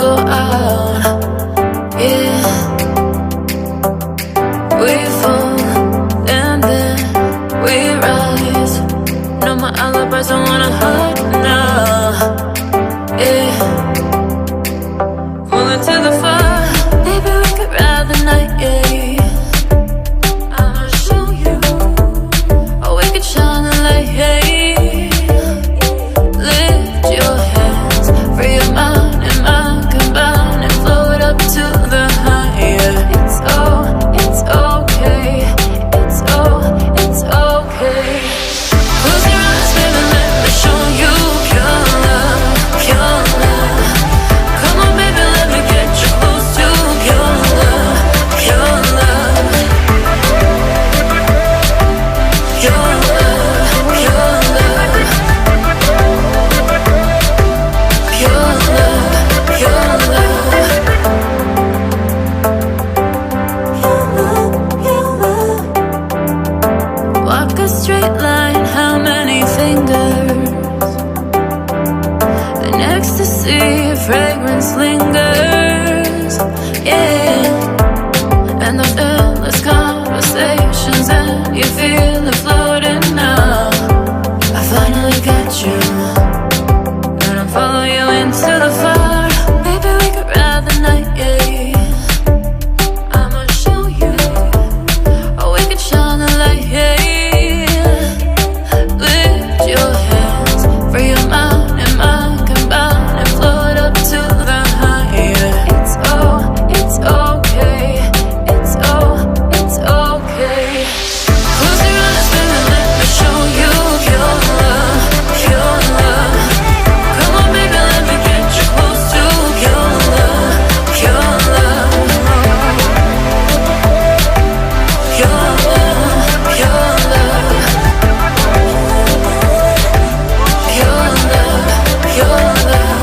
go out. Yeah, we fall and then we rise. No, my alibis don't wanna hide now. Yeah, moving to the fire. Maybe we could ride the night. Yeah, I'ma show you. Or we could shine the light. Hey, lift your hands, free your mind and mind combine and float up to the higher. It's okay. It's okay. Close your eyes, baby, let me show you pure love, pure love. Come on, baby, let me get you close to pure love, pure love. Pure love, pure love. Pure love, pure love. Walk a straight line, how many fingers? An ecstasy, fragrance lingers. Yeah, and those endless conversations, and you feel it floating now. I finally got you, and I'm following you into the fire. Maybe we could ride the night, yeah. I'ma show you, or we could shine the light, yeah. Lift your hands, free your mind and mind combine and float up to the higher. It's okay. It's okay. Close your eyes, baby, let me show you pure love, pure love. Come on, baby, let me get you close to pure love, pure love. Pure love, pure love. Pure love, pure love.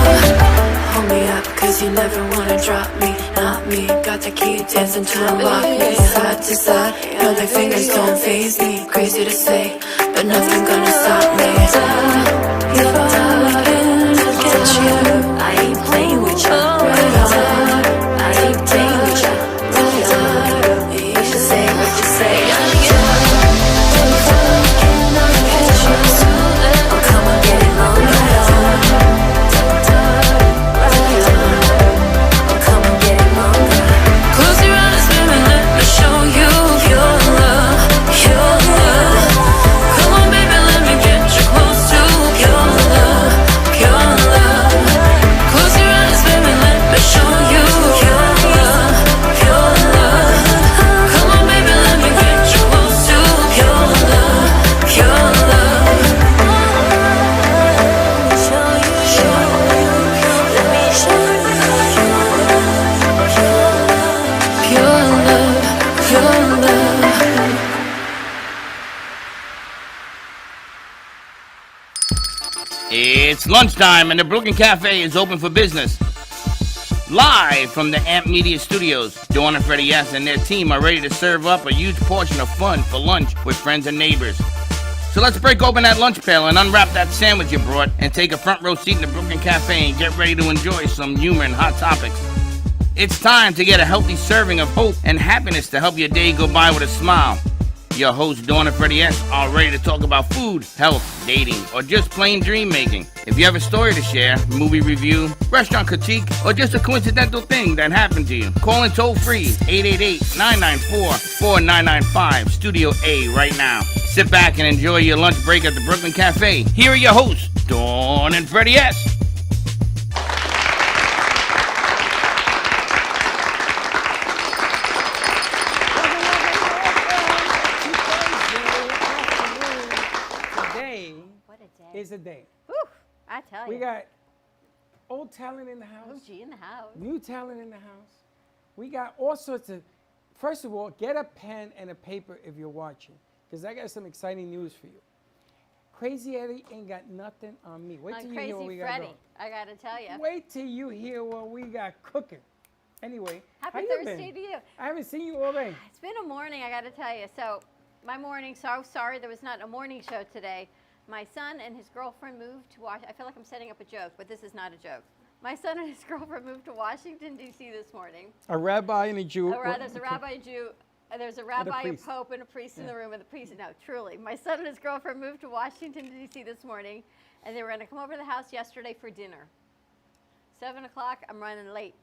Hold me up, cause you never wanna drop me, not me. Got the key, dancing to unlock me. Side to side, know their fingers don't faze me. Crazy to say, but nothing gonna stop me. You're dying to get you. I ain't playing with you. I ain't playing with you. You should say what you say. Oh, come on, get it on, right on. Oh, come on, get it on. Close your eyes, baby, let me show you pure love, pure love. Come on, baby, let me get you close to pure love, pure love. Close your eyes, baby, let me show you pure love, pure love. Come on, baby, let me get you close to pure love, pure love. Show you, let me show you pure love, pure love. It's lunchtime and the Brooklyn Café is open for business. Live from the Amp Media Studios, Dawn and Freddie S. and their team are ready to serve up a huge portion of fun for lunch with friends and neighbors. So let's break open that lunch pail and unwrap that sandwich you brought and take a front row seat in the Brooklyn Café and get ready to enjoy some humor and hot topics. It's time to get a healthy serving of hope and happiness to help your day go by with a smile. Your hosts, Dawn and Freddie S., are ready to talk about food, health, dating, or just plain dream making. If you have a story to share, movie review, restaurant critique, or just a coincidental thing that happened to you, call in toll free 888-994-4995, Studio A right now. Sit back and enjoy your lunch break at the Brooklyn Café. Here are your hosts, Dawn and Freddie S. Is a day. Whew, I tell you. We got old talent in the house. OG in the house. New talent in the house. We got all sorts of, first of all, get a pen and a paper if you're watching, because I got some exciting news for you. Crazy Eddie ain't got nothing on me. Wait till you hear what we got Freddie, going. I got to tell you. Wait till you hear what we got cooking. Anyway, Happy how you Thursday been? to you. I haven't seen you all day. It's been a morning, I got to tell you. So my morning, so sorry there was not a morning show today. My son and his girlfriend moved to Washington. I feel like I'm setting up a joke, but this is not a joke. My son and his girlfriend moved to Washington, D.C. this morning. A rabbi and a Jew. There's a rabbi, a Jew. There's a rabbi, a pope, and a priest in the room. And the priest, no, truly. My son and his girlfriend moved to Washington, D.C. this morning, and they were going to come over to the house yesterday for dinner. 7 o'clock, I'm running late.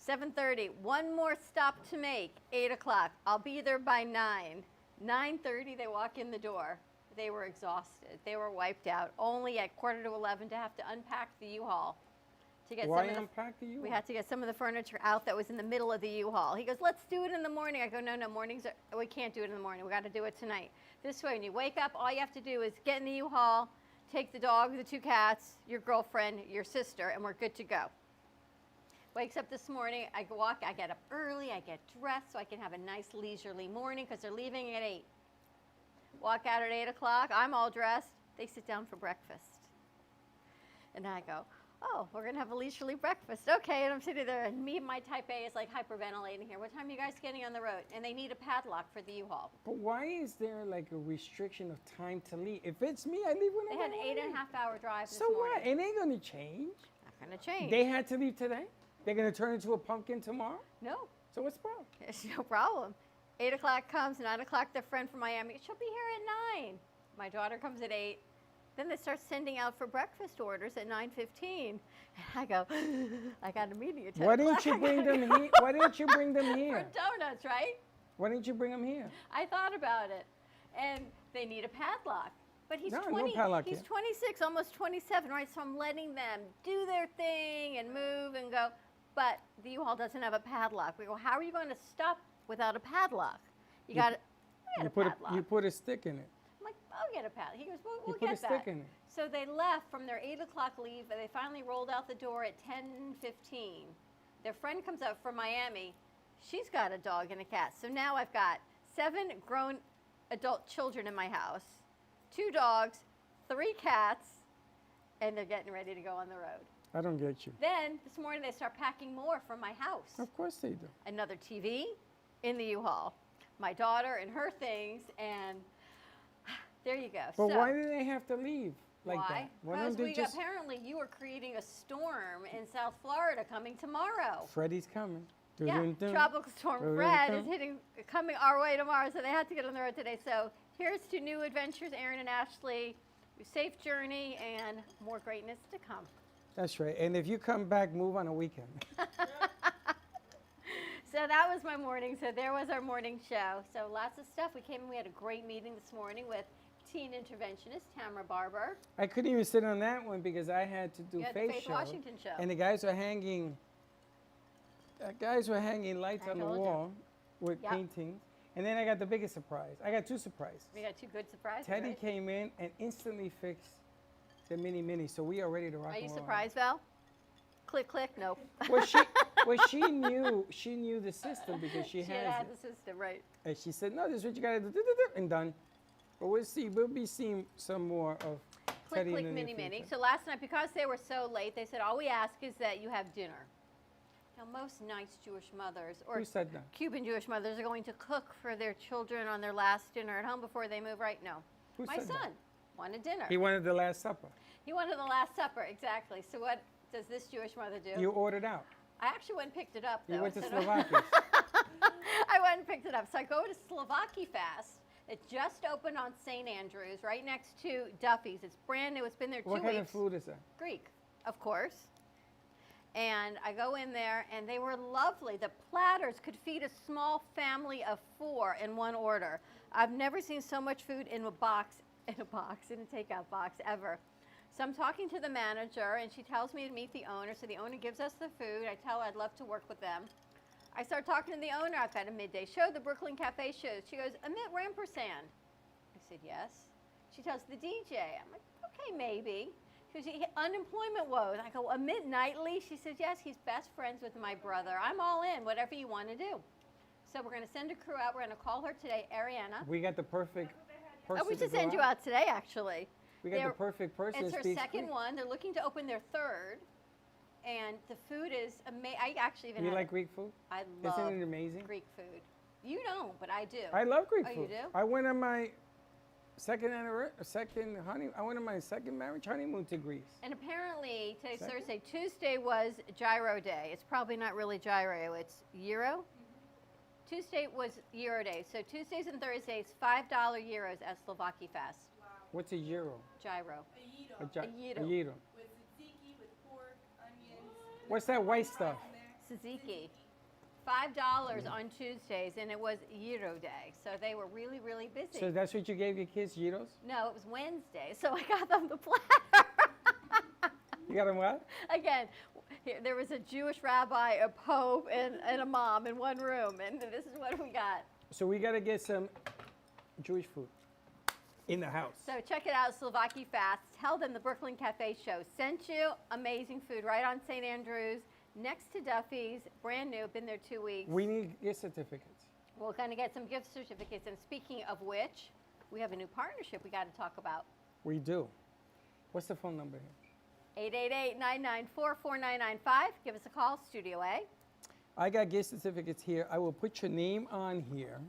7:30, one more stop to make. 8 o'clock, I'll be there by 9. 9:30, they walk in the door. They were exhausted. They were wiped out. Only at 10:45 to have to unpack the U-Haul. To get Why some of unpack the U-Haul? We had to get some of the furniture out that was in the middle of the U-Haul. He goes, let's do it in the morning. I go, no, we can't do it in the morning. We got to do it tonight. This way, when you wake up, all you have to do is get in the U-Haul, take the dog, the 2 cats, your girlfriend, your sister, and we're good to go. Wakes up this morning, I get up early, I get dressed so I can have a nice leisurely morning because they're leaving at 8. Walk out at 8 o'clock, I'm all dressed. They sit down for breakfast. And I go, oh, we're going to have a leisurely breakfast. Okay, and I'm sitting there, and me and my type A is like hyperventilating here. What time are you guys getting on the road? And they need a padlock for the U-Haul. But why is there like a restriction of time to leave? If it's me, I leave whenever They had an I want. 8.5-hour drive this So morning. what? It ain't going to change. Not going to change. They had to leave today? They're going to turn into a pumpkin tomorrow? No, So what's the problem? it's no problem. 8 o'clock comes, 9 o'clock, their friend from Miami, she'll be here at 9. My daughter comes at 8. Then they start sending out for breakfast orders at 9:15. And I go, I got a meeting at 10 Why o'clock. didn't you bring them here? Why didn't you bring them For here? donuts, right? Why didn't you bring them here? I thought about it. And they need a padlock. But he's No 20. padlock He's yet. 26, almost 27, right? So I'm letting them do their thing and move and go. But the U-Haul doesn't have a padlock. We go, how are you going to stop without a padlock? You got to get a padlock. You put a stick in it. I'm like, I'll get a padlock. He goes, we'll put a get that. stick in it. So they left from their 8 o'clock leave, and they finally rolled out the door at 10:15. Their friend comes up from Miami. She's got a dog and a cat. So now I've got 7 grown adult children in my house, 2 dogs, 3 cats, and they're getting ready to go on the road. I don't get you. Then this morning they start packing more from my house. Of course they do. Another TV in the U-Haul, my daughter and her things, and there you go. But so, why do they have to leave like why? that? Why Because don't they just... apparently you are creating a storm in South Florida coming tomorrow. Freddie's coming. Yeah, Dun-dun-dun. Tropical Storm Dun-dun-dun. Fred is coming our way tomorrow, so they had to get on the road today. So here's to new adventures, Aaron and Ashley. Safe journey and more greatness to come. That's right. And if you come back, move on a weekend. So that was my morning. So there was our morning show. So lots of stuff. We came and we had a great meeting this morning with teen interventionist Tamara Barber. I couldn't even sit on that one because I had to do You had the face Faith show. Washington show. And the guys were hanging lights I on the told you. wall with Yep. paintings. And then I got the biggest surprise. I got 2 surprises. We got 2 good surprises. Teddy right? came in and instantly fixed the mini, so we are ready to rock Are you and roll. surprised, Val? Click, click. Nope. Well, she knew the system because she She has had it. the system, right? And she said, no, this is what you gotta do, and done. But we'll see. We'll be seeing some more of Click, Teddy click, in the mini, near mini. future. So last night, because they were so late, they said, all we ask is that you have dinner. Now, most nice Jewish mothers or Who said that? Cuban Jewish mothers are going to cook for their children on their last dinner at home before they move, right? No. Who My said that? son wanted dinner. He wanted the Last Supper. He wanted the Last Supper, exactly. So what does this Jewish mother do? You ordered out. I actually went and picked it up, though. You went to instead of- Slovakia. I went and picked it up. So I go to Slovaki Fast. It just opened on St. Andrews, right next to Duffy's. It's brand new. It's been there 2 What weeks. kind of food is that? Greek, of course. And I go in there, and they were lovely. The platters could feed a small family of 4 in one order. I've never seen so much food in a takeout box ever. So I'm talking to the manager, and she tells me to meet the owner. So the owner gives us the food. I tell her I'd love to work with them. I start talking to the owner. I've got a midday show, the Brooklyn Café shows. She goes, Amit Rampersand. I said, yes. She tells the DJ. I'm like, okay, maybe. She goes, unemployment woes. I go, Amit Knightley? She says, yes, he's best friends with my brother. I'm all in, whatever you want to do. So we're going to send a crew out. We're going to call her today, Ariana. We got the perfect person. Oh, we to should go send you out today, actually. We got the perfect person. It's that her speaks second Greek. one. They're looking to open their 3rd. And the food is amazing. I actually even You had like Greek food? I love Isn't it amazing? Greek food. You don't, but I do. I love Greek Oh, food. you do? I went on my I went on my second marriage honeymoon to Greece. And apparently, today's Second? Thursday, Tuesday was Gyro Day. It's probably not really gyro, it's Euro. Tuesday was Euro Day. So Tuesdays and Thursdays, $5 euros at Slovaki Fest. What's a euro? Gyro. A gyro. gyro. With tzatziki, with pork, onions. What's that white stuff? Tzatziki. $5 on Tuesdays, and it was Euro Day. So they were really, really busy. So that's what you gave your kids, gyros? No, it was Wednesday, so I got them the platter. You got them what? Again, there was a Jewish rabbi, a pope, and a mom in one room, and this is what we got. So we got to get some Jewish food in the house. So check it out, Slovaki Fast. Tell them the Brooklyn Café Show sent you. Amazing food right on St. Andrews, next to Duffy's, brand new, been there 2 weeks. We need gift certificates. We're going to get some gift certificates, and speaking of which, we have a new partnership we got to talk about. We do. What's the phone number here? 888-994-4995. Give us a call, Studio A. I got gift certificates here. I will put your name on here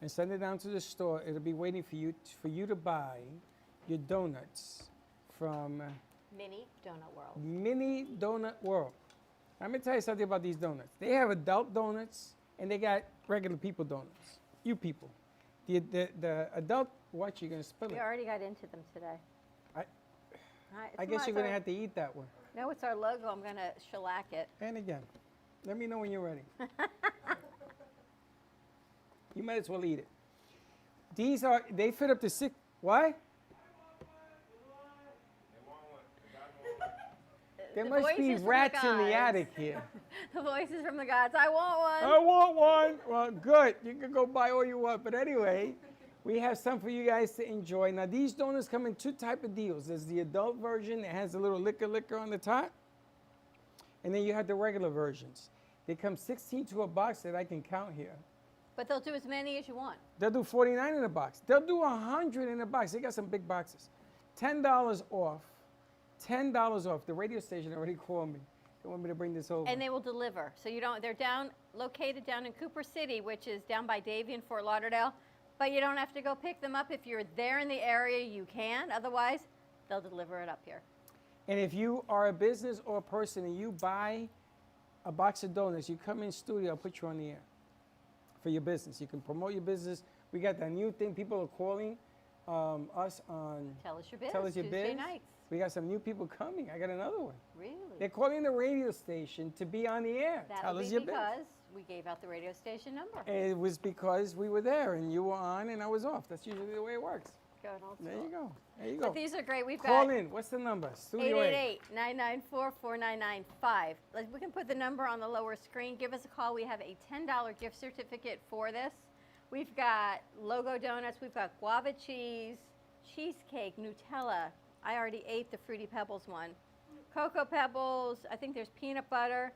and send it down to the store. It'll be waiting for you to buy your donuts from Mini Donut World. Mini Donut World. I'm gonna tell you something about these donuts. They have adult donuts and they got regular people donuts. You people. The adult, what, you're gonna spill We it? already got into them today. I guess you're gonna have to eat that one. No, it's our logo. I'm going to shellac it. And again, let me know when you're ready. You might as well eat it. They fit up to 6, what? There The must be voices from the rats in the guys. attic here. The voices from the gods. I want one. I want one. Well, good. You can go buy all you want. But anyway, we have some for you guys to enjoy. Now, these donuts come in 2 type of deals. There's the adult version that has a little liquor on the top. And then you have the regular versions. They come 16 to a box that I can count here. But they'll do as many as you want. They'll do 49 in a box. They'll do 100 in a box. They got some big boxes. $10 off. $10 off. The radio station already called me. They want me to bring this over. And they will deliver. So you don't, they're located down in Cooper City, which is down by Davie and Fort Lauderdale. But you don't have to go pick them up. If you're there in the area, you can. Otherwise, they'll deliver it up here. And if you are a business or a person and you buy a box of donuts, you come in studio, I'll put you on the air for your business. You can promote your business. We got that new thing. People are calling us on Tell us your biz. Tell Us Your Tuesday Biz. nights. We got some new people coming. I got another one. Really? They're calling the radio station to be on the air. That'll Tell us be your biz. because we gave out the radio station number. And it was because we were there and you were on and I was off. That's usually the way it works. Going old There school. you go. There you But go. these are great. We've Call got in. What's the number? Studio A. 888-994-4995. We can put the number on the lower screen. Give us a call. We have a $10 gift certificate for this. We've got logo donuts. We've got guava cheese, cheesecake, Nutella. I already ate the Fruity Pebbles one. Cocoa Pebbles. I think there's peanut butter.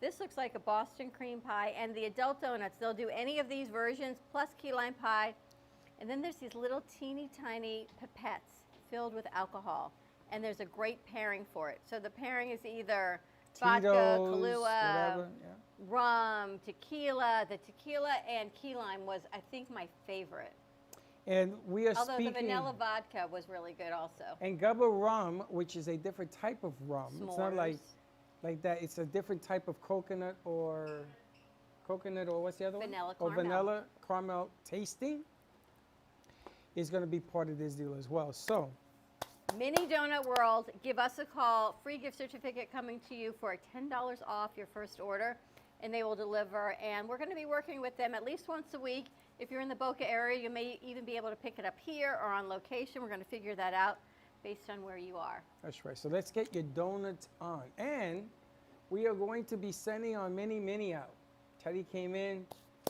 This looks like a Boston cream pie. And the adult donuts, they'll do any of these versions, plus key lime pie. And then there's these little teeny tiny pipettes filled with alcohol. And there's a great pairing for it. So the pairing is either vodka, Tito's, Kahlua, whatever, yeah. rum, tequila. The tequila and key lime was, I think, my favorite. And we are Although speaking. the vanilla vodka was really good also. And Gubba rum, which is a different type of rum. It's not like S'mores. that. It's a different type of coconut or what's the other Vanilla one? Or caramel. vanilla caramel tasting is going to be part of this deal as well. So Mini Donut World, give us a call. Free gift certificate coming to you for $10 off your first order, and they will deliver. And we're going to be working with them at least once a week. If you're in the Boca area, you may even be able to pick it up here or on location. We're going to figure that out based on where you are. that's right. So let's get your donuts on. And we are going to be sending our mini out. Teddy came in.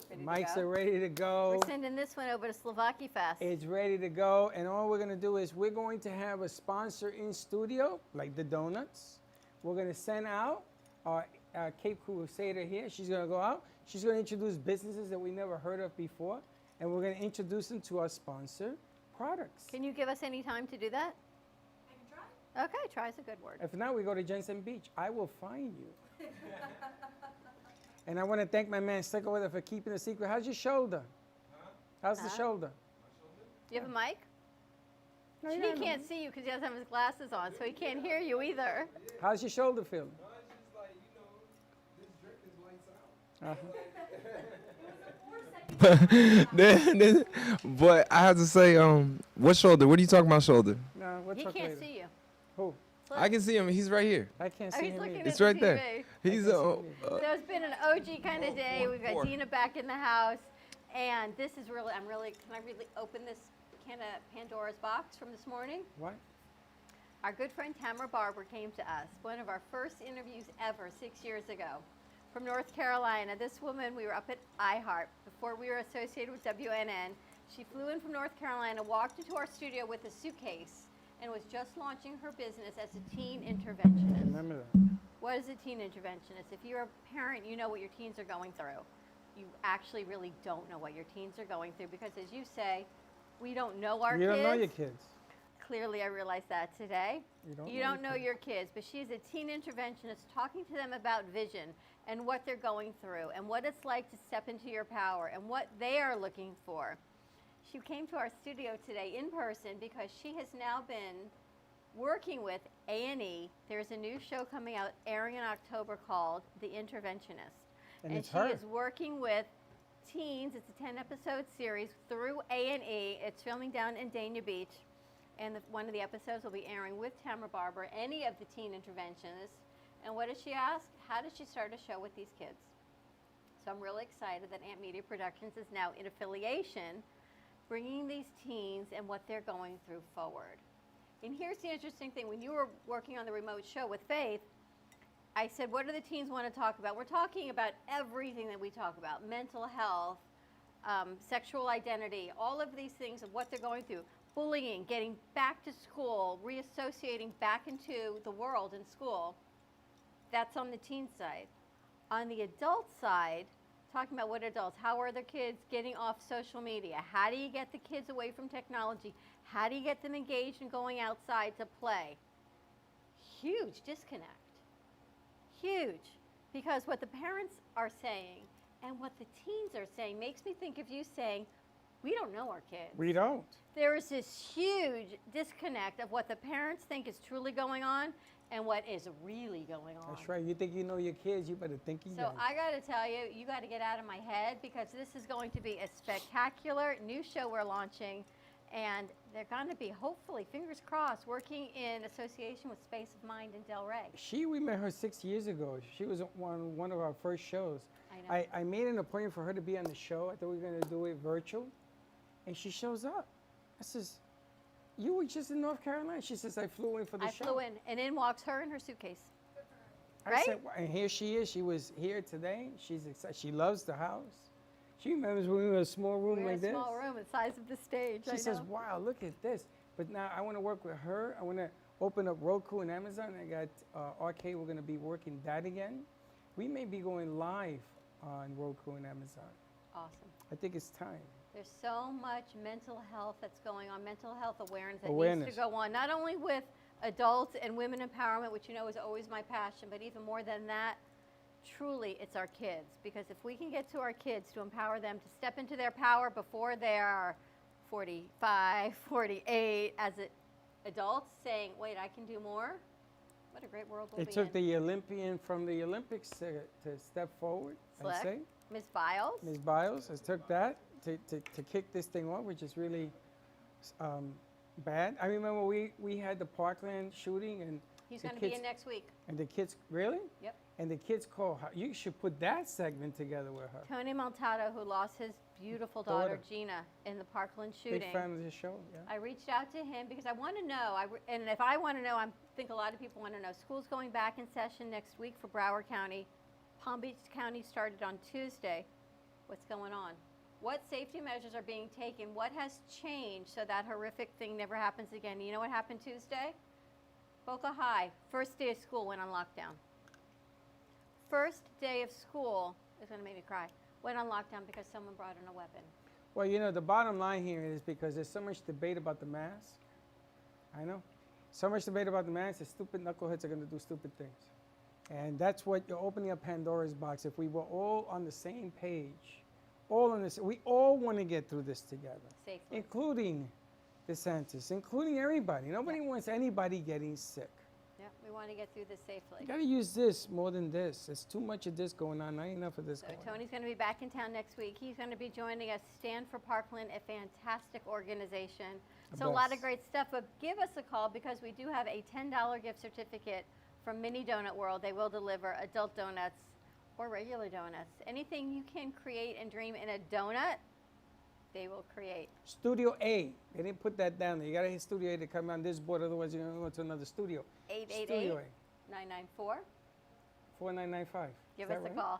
Ready to Mics go? are ready to go. We're sending this one over to Slovaki Fest. It's ready to go, and all we're gonna do is we're going to have a sponsor in studio, like the donuts. We're gonna send out our Cape Crusader here. She's gonna go out. She's gonna introduce businesses that we never heard of before, and we're gonna introduce them to our sponsor products. Can you give us any time to do that? I can try. Okay, try is a good word. If not, we go to Jensen Beach. I will find you. And I want to thank my man Slickerweather for keeping the secret. How's your shoulder? How's the shoulder? Do you have a mic? No, He you gotta know. can't see you because he doesn't have his glasses on, so he can't hear you either. How's your shoulder feeling? No, it's just like, this drink is lights out. But I have to say, what shoulder? What are you talking about, shoulder? No, we'll He talk can't later. see you. Who? I can see him. He's right here. I can't Oh, see he's him looking either. at It's the right there. TV. He's So it's been an OG kind of day. We've got Dina back in the house, and this is really, can I really open this can of Pandora's box from this morning? What? Our good friend Tamara Barber came to us, one of our first interviews ever 6 years ago, from North Carolina. This woman, we were up at iHeart before we were associated with WNN. She flew in from North Carolina, walked into our studio with a suitcase, and was just launching her business as a teen interventionist. Remember that. What is a teen interventionist? If you're a parent, you know what your teens are going through. You actually really don't know what your teens are going through because, as you say, we don't know our kids. You don't know your kids. Clearly, I realized that today. You don't know your kids. But she's a teen interventionist talking to them about vision and what they're going through and what it's like to step into your power and what they are looking for. She came to our studio today in person because she has now been working with A&E. There's a new show coming out, airing in October, called The Interventionist. And it's she her. is working with teens. It's a 10-episode series through A&E. It's filming down in Dania Beach. And one of the episodes will be airing with Tamara Barber, any of the teen interventionists. And what does she ask? How did she start a show with these kids? So I'm really excited that Amp Media Productions is now in affiliation, bringing these teens and what they're going through forward. And here's the interesting thing. When you were working on the remote show with Faith, I said, what do the teens want to talk about? We're talking about everything that we talk about, mental health, sexual identity, all of these things of what they're going through, bullying, getting back to school, reassociating back into the world in school. That's on the teen side. On the adult side, talking about what adults, how are their kids getting off social media? How do you get the kids away from technology? How do you get them engaged and going outside to play? Huge disconnect. Huge. Because what the parents are saying and what the teens are saying makes me think of you saying, we don't know our kids. We don't. There is this huge disconnect of what the parents think is truly going on and what is really going on. That's right. You think you know your kids, you better think you So don't. I got to tell you, you got to get out of my head because this is going to be a spectacular new show we're launching. And they're going to be, hopefully, fingers crossed, working in association with Space of Mind in Delray. We met her 6 years ago. She was on one of our first shows. I know. I made an appointment for her to be on the show. I thought we were going to do it virtual. And she shows up. I says, you were just in North Carolina. She says, I flew in for the show. I flew in, and in walks her and her suitcase. I Right? said, and here she is. She was here today. She's excited. She loves the house. She remembers when we were in a small room We're like in a this. small room, the size of the stage. She says, wow, look at this. But now I want to work with her. I want to open up Roku and Amazon. I got Arcade. We're going to be working that again. We may be going live on Roku and Amazon. Awesome. I think it's time. There's so much mental health that's going on, mental health awareness that Awareness. needs to go on, not only with adults and women empowerment, which you know is always my passion, but even more than that, truly it's our kids. Because if we can get to our kids to empower them to step into their power before they are 45, 48, as adults saying, wait, I can do more, what a great world we'll It be took in. the Olympian from the Olympics to step forward, Slick. I say. Ms. Biles, Ms. Biles has took that to kick this thing off, which is really bad. I remember we had the Parkland shooting and he's the going to be kids- in next week. and the kids, really? Yep. And the kids call her. You should put that segment together with her. Tony Montalto, who lost his beautiful daughter, Daughter. Gina, in the Parkland shooting. Big fan of the show, yeah. I reached out to him because I want to know, and if I want to know, I think a lot of people want to know. School's going back in session next week for Broward County. Palm Beach County started on Tuesday. What's going on? What safety measures are being taken? What has changed so that horrific thing never happens again? You know what happened Tuesday? Boca High, first day of school, went on lockdown. First day of school, it's going to make me cry, went on lockdown because someone brought in a weapon. Well, you know, the bottom line here is because there's so much debate about the mask. I know. So much debate about the mask, the stupid knuckleheads are going to do stupid things. And that's what you're opening up Pandora's box. If we were all on the same page, we all want to get through this together, Safely. including DeSantis, including everybody. Nobody wants anybody getting sick. Yeah, we want to get through this safely. You got to use this more than this. There's too much of this going on. Not enough of this So going on. Tony's going to be back in town next week. He's going to be joining us, Stand for Parkland, a fantastic organization. So a lot of best. great stuff, but give us a call because we do have a $10 gift certificate from Mini Donut World. They will deliver adult donuts or regular donuts. Anything you can create and dream in a donut, they will create. Studio A. They didn't put that down there. You got to hit Studio A to come on this board. Otherwise, you're going to go to another studio. Studio 888-994. 4995. Give us a call.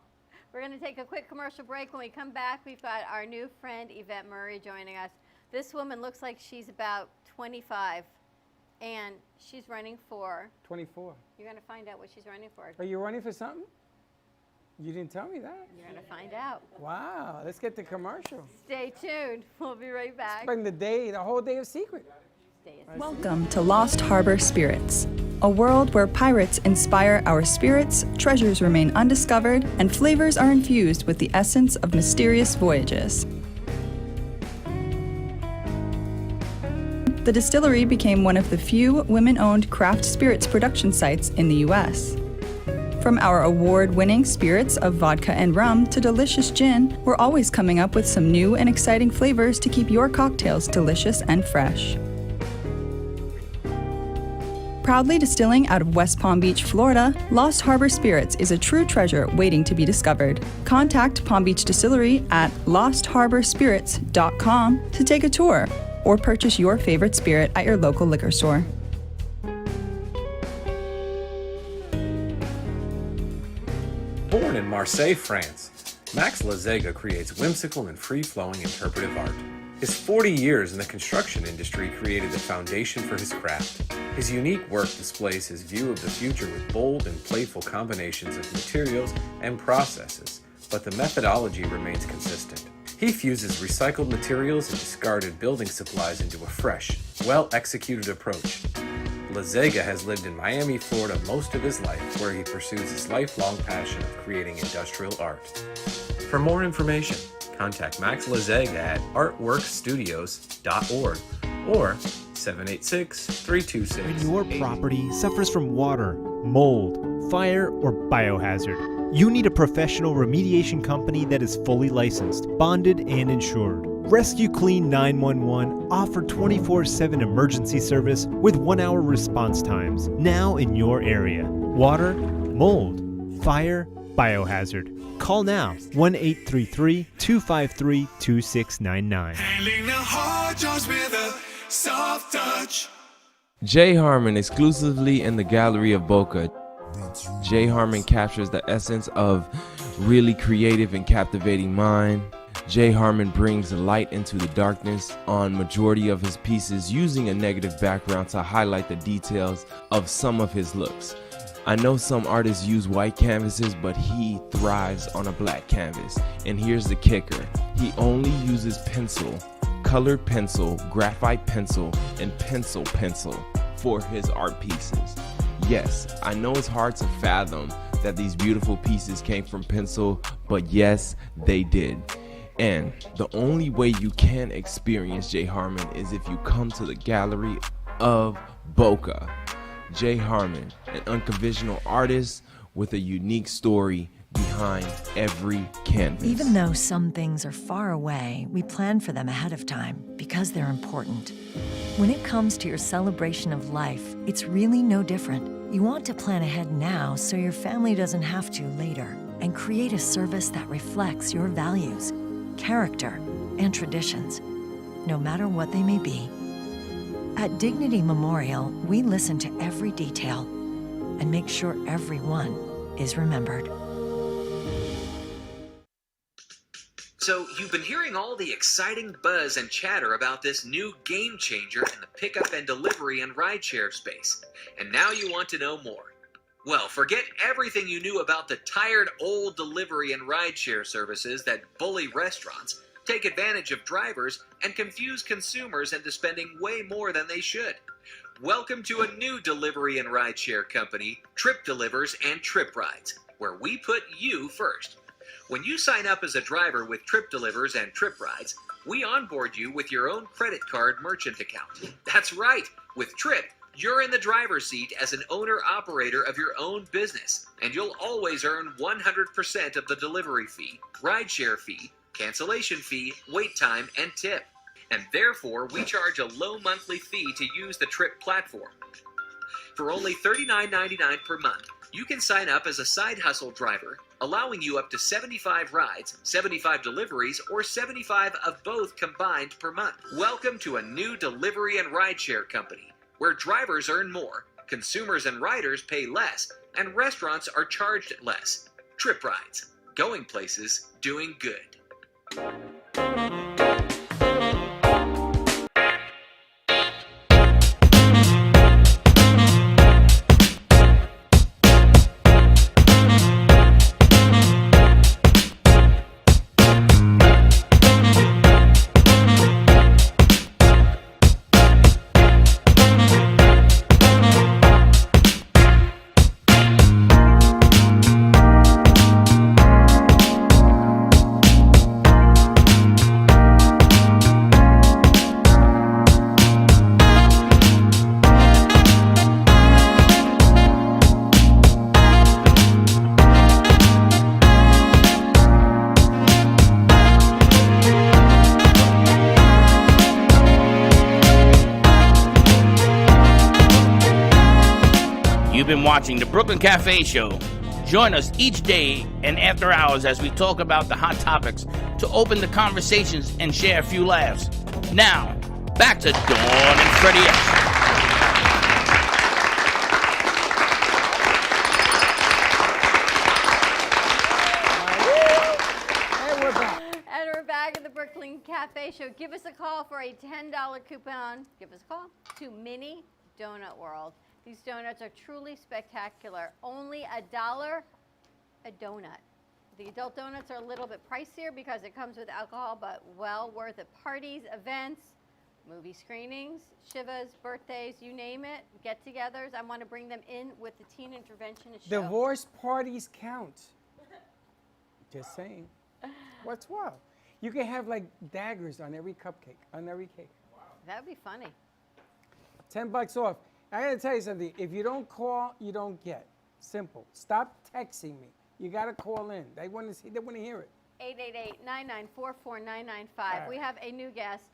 We're going to take a quick commercial break. When we come back, we've got our new friend Yvette Murray joining us. This woman looks like she's about 25, and she's running for. 24. You're going to find out what she's running for. Are you running for something? You didn't tell me that. You're going to find out. Wow. Let's get the commercial. Stay tuned. We'll be right back. Spend the whole day of secret. Stay Welcome to Lost Harbor Spirits, a world where pirates inspire our spirits, treasures remain undiscovered, and flavors are infused with the essence of mysterious voyages. The distillery became one of the few women-owned craft spirits production sites in the U.S. From our award-winning spirits of vodka and rum to delicious gin, we're always coming up with some new and exciting flavors to keep your cocktails delicious and fresh. Proudly distilling out of West Palm Beach, Florida, Lost Harbor Spirits is a true treasure waiting to be discovered. Contact Palm Beach Distillery at lostharborspirits.com to take a tour or purchase your favorite spirit at your local liquor store. Born in Marseille, France, Max Lazega creates whimsical and free-flowing interpretive art. His 40 years in the construction industry created the foundation for his craft. His unique work displays his view of the future with bold and playful combinations of materials and processes, but the methodology remains consistent. He fuses recycled materials and discarded building supplies into a fresh, well-executed approach. Lazega has lived in Miami, Florida most of his life, where he pursues his lifelong passion of creating industrial art. For more information, contact Max Lazega at artworkstudios.org or 786-326. When your property suffers from water, mold, fire, or biohazard, you need a professional remediation company that is fully licensed, bonded, and insured. Rescue Clean 911 offer 24/7 emergency service with 1-hour response times now in your area. Water, mold, fire, biohazard. Call now 1-833-253-2699. Handling the hard jobs with a soft touch. Jay Harmon exclusively in the Gallery of Boca. Jay Harmon captures the essence of really creative and captivating mind. Jay Harmon brings light into the darkness on majority of his pieces, using a negative background to highlight the details of some of his looks. I know some artists use white canvases, but he thrives on a black canvas. And here's the kicker. He only uses pencil, colored pencil, graphite pencil, and pencil for his art pieces. Yes, I know it's hard to fathom that these beautiful pieces came from pencil, but yes, they did. And the only way you can experience Jay Harmon is if you come to the Gallery of Boca. Jay Harmon, an unconventional artist with a unique story behind every canvas. Even though some things are far away, we plan for them ahead of time because they're important. When it comes to your celebration of life, it's really no different. You want to plan ahead now so your family doesn't have to later, and create a service that reflects your values, character, and traditions, no matter what they may be. At Dignity Memorial, we listen to every detail and make sure everyone is remembered. So, you've been hearing all the exciting buzz and chatter about this new game changer in the pickup and delivery and rideshare space, and now you want to know more. Well, forget everything you knew about the tired old delivery and rideshare services that bully restaurants, take advantage of drivers, and confuse consumers into spending way more than they should. Welcome to a new delivery and rideshare company, Trip Delivers and Trip Rides, where we put you first. When you sign up as a driver with Trip Delivers and Trip Rides, we onboard you with your own credit card merchant account. That's right, with Trip, you're in the driver's seat as an owner-operator of your own business, and you'll always earn 100% of the delivery fee, rideshare fee, cancellation fee, wait time, and tip. And therefore, we charge a low monthly fee to use the Trip platform. For only $39.99 per month, you can sign up as a side hustle driver, allowing you up to 75 rides, 75 deliveries, or 75 of both combined per month. Welcome to a new delivery and rideshare company, where drivers earn more, consumers and riders pay less, and restaurants are charged less. Trip Rides. Going places, doing good. You've been watching the Brooklyn Café Show. Join us each day and after hours as we talk about the hot topics to open the conversations and share a few laughs. Now, back to Dawn and Freddie S. And we're back at the Brooklyn Café Show. Give us a call for a $10 coupon. Give us a call to Mini Donut World. These donuts are truly spectacular. Only $1 a donut. The adult donuts are a little bit pricier because it comes with alcohol, but well worth it. Parties, events, movie screenings, shivas, birthdays, you name it, get-togethers. I want to bring them in with the teen interventionist show. Divorce parties count. Just saying. What's wild? You can have like daggers on every cupcake, on every cake. That would be funny. $10 off. I gotta tell you something. If you don't call, you don't get. Simple. Stop texting me. You gotta call in. They want to see. They want to hear it. 888-994-4995. Right. We have a new guest.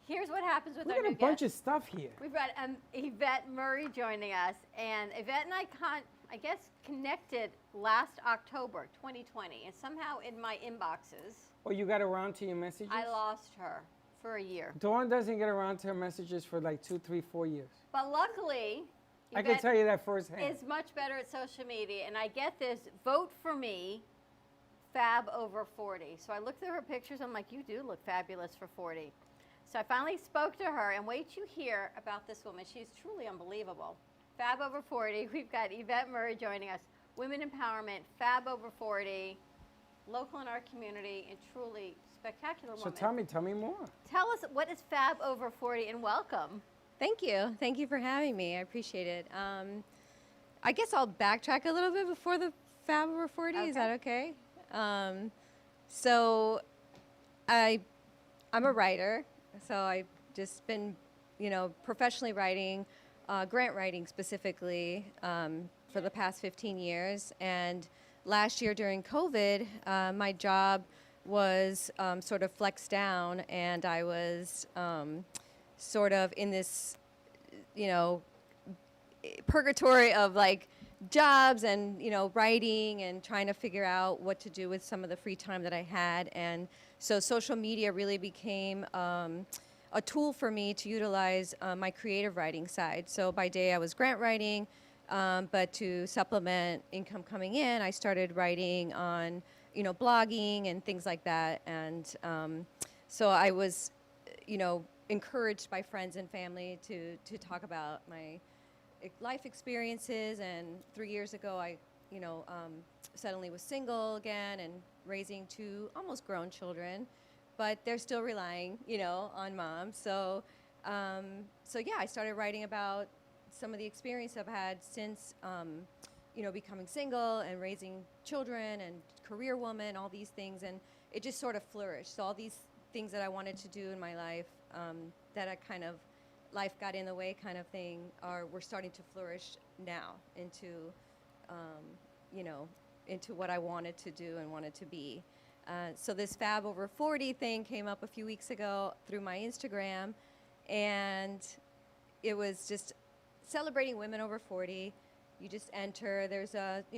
Here's what happens with We our got new a bunch guest. of stuff here. We've got Yvette Murray joining us, and Yvette and I connected last October 2020, and somehow in my inboxes, Oh, you got around to your messages? I lost her for a year. Dawn doesn't get around to her messages for like 2, 3, 4 years. But luckily, I can tell you that firsthand. is much better at social media, and I get this, vote for me, fab over 40. So I looked through her pictures, I'm like, you do look fabulous for 40. So I finally spoke to her, and wait till you hear about this woman. She's truly unbelievable. Fab over 40, we've got Yvette Murray joining us. Women empowerment, fab over 40, local in our community, and truly spectacular woman. So tell me more. Tell us, what is fab over 40, and welcome. Thank you. Thank you for having me. I appreciate it. I guess I'll backtrack a little bit before the Fab over 40. Okay. Is that okay? So I'm a writer. So I've just been, professionally writing, grant writing specifically, for the past 15 years. And last year during COVID, my job was sort of flexed down, and I was sort of in this, purgatory of like jobs and, writing and trying to figure out what to do with some of the free time that I had. And so social media really became a tool for me to utilize my creative writing side. So by day I was grant writing, but to supplement income coming in, I started writing on, blogging and things like that. And so I was, encouraged by friends and family to talk about my life experiences. And 3 years ago, I, suddenly was single again and raising 2 almost grown children, but they're still relying, on mom. So, yeah, I started writing about some of the experience I've had since, becoming single and raising children and career woman, all these things, and it just sort of flourished. So all these things that I wanted to do in my life, that I kind of, life got in the way kind of thing, we're starting to flourish now into, into what I wanted to do and wanted to be. So this Fab Over 40 thing came up a few weeks ago through my Instagram, and it was just celebrating women over 40. You just enter. There's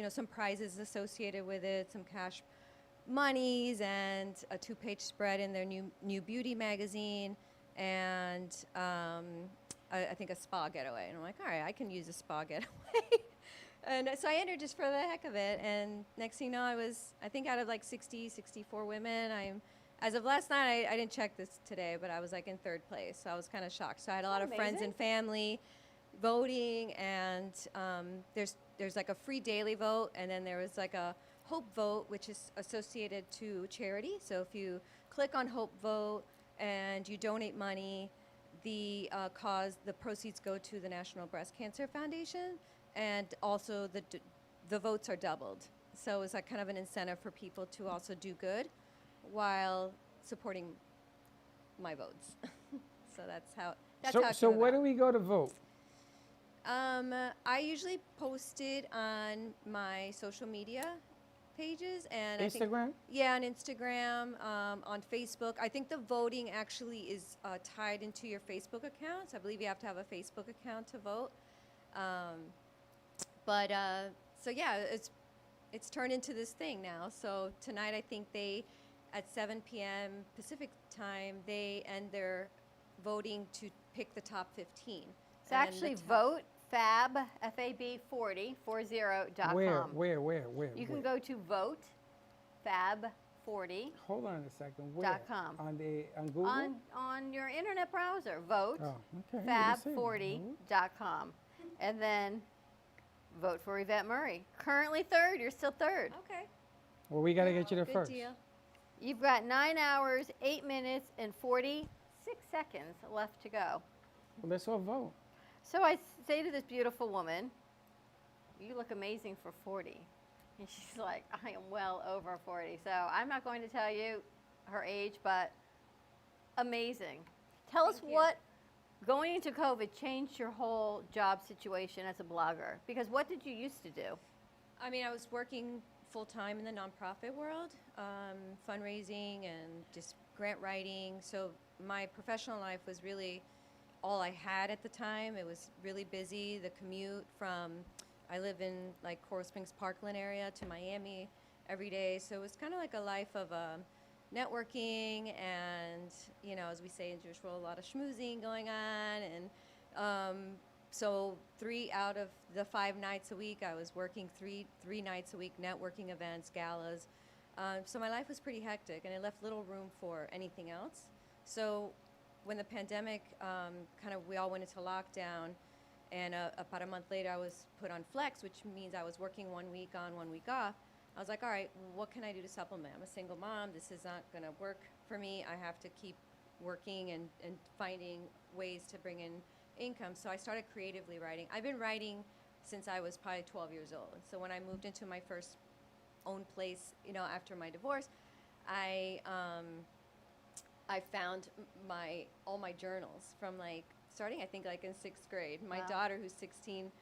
some prizes associated with it, some cash monies, and a 2-page spread in their new beauty magazine, and I think a spa getaway. And I'm like, all right, I can use a spa getaway. And so I entered just for the heck of it. And next thing you know, I think out of like 64 women, as of last night, I didn't check this today, but I was like in 3rd place. So I was kind of shocked. So I had a lot of friends and family voting, and there's like a free daily vote, and then there was like a Hope Vote, which is associated to charity. So if you click on Hope Vote and you donate money, the proceeds go to the National Breast Cancer Foundation, and also the votes are doubled. So it's like kind of an incentive for people to also do good while supporting my votes. So that's how. So where do we go to vote? I usually post it on my social media pages and Instagram? On Instagram, on Facebook. I think the voting actually is tied into your Facebook account. So I believe you have to have a Facebook account to vote. It's turned into this thing now. So tonight, I think at 7 p.m. Pacific time, they end their voting to pick the top 15. So actually vote Fab, FAB40.com. Where? You can go to vote Fab40. Hold on a second. Where? .com. On Google? On your internet browser. Vote okay. Fab40.com. And then vote for Yvette Murray. Currently 3rd. You're still 3rd. Okay. Well, we got to get you to Good first. deal. You've got 9 hours, 8 minutes, and 46 seconds left to go. Well, let's all vote. So I say to this beautiful woman, you look amazing for 40. And she's like, I am well over 40. So I'm not going to tell you her age, but amazing. Tell us what, going into COVID, changed your whole job situation as a blogger. Because what did you used to do? I mean, I was working full-time in the nonprofit world, fundraising and just grant writing. So my professional life was really all I had at the time. It was really busy. The commute I live in like Coral Springs, Parkland area to Miami every day. So it was kind of like a life of networking and, as we say in Jewish world, a lot of schmoozing going on. And so 3 out of the 5 nights a week, I was working three nights a week, networking events, galas. So my life was pretty hectic, and it left little room for anything else. So when the pandemic, we all went into lockdown, and about a month later, I was put on flex, which means I was working 1 week on, 1 week off. I was like, all right, what can I do to supplement? I'm a single mom. This is not going to work for me. I have to keep working and finding ways to bring in income. So I started creatively writing. I've been writing since I was probably 12 years old. So when I moved into my first own place, after my divorce, I found all my journals from starting I think in 6th grade. My daughter, who's 16,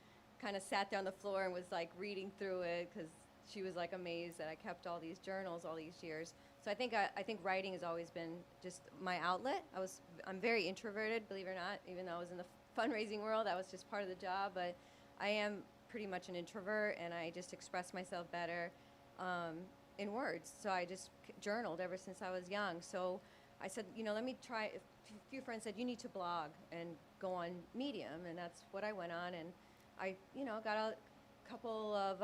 kind of sat there on the floor and was reading through it because she was amazed that I kept all these journals all these years. So I think writing has always been just my outlet. I'm very introverted, believe it or not, even though I was in the fundraising world. That was just part of the job, but I am pretty much an introvert, and I just express myself better in words. So I just journaled ever since I was young. So I said, let me try. A few friends said, you need to blog and go on Medium, and that's what I went on. And I, got a couple of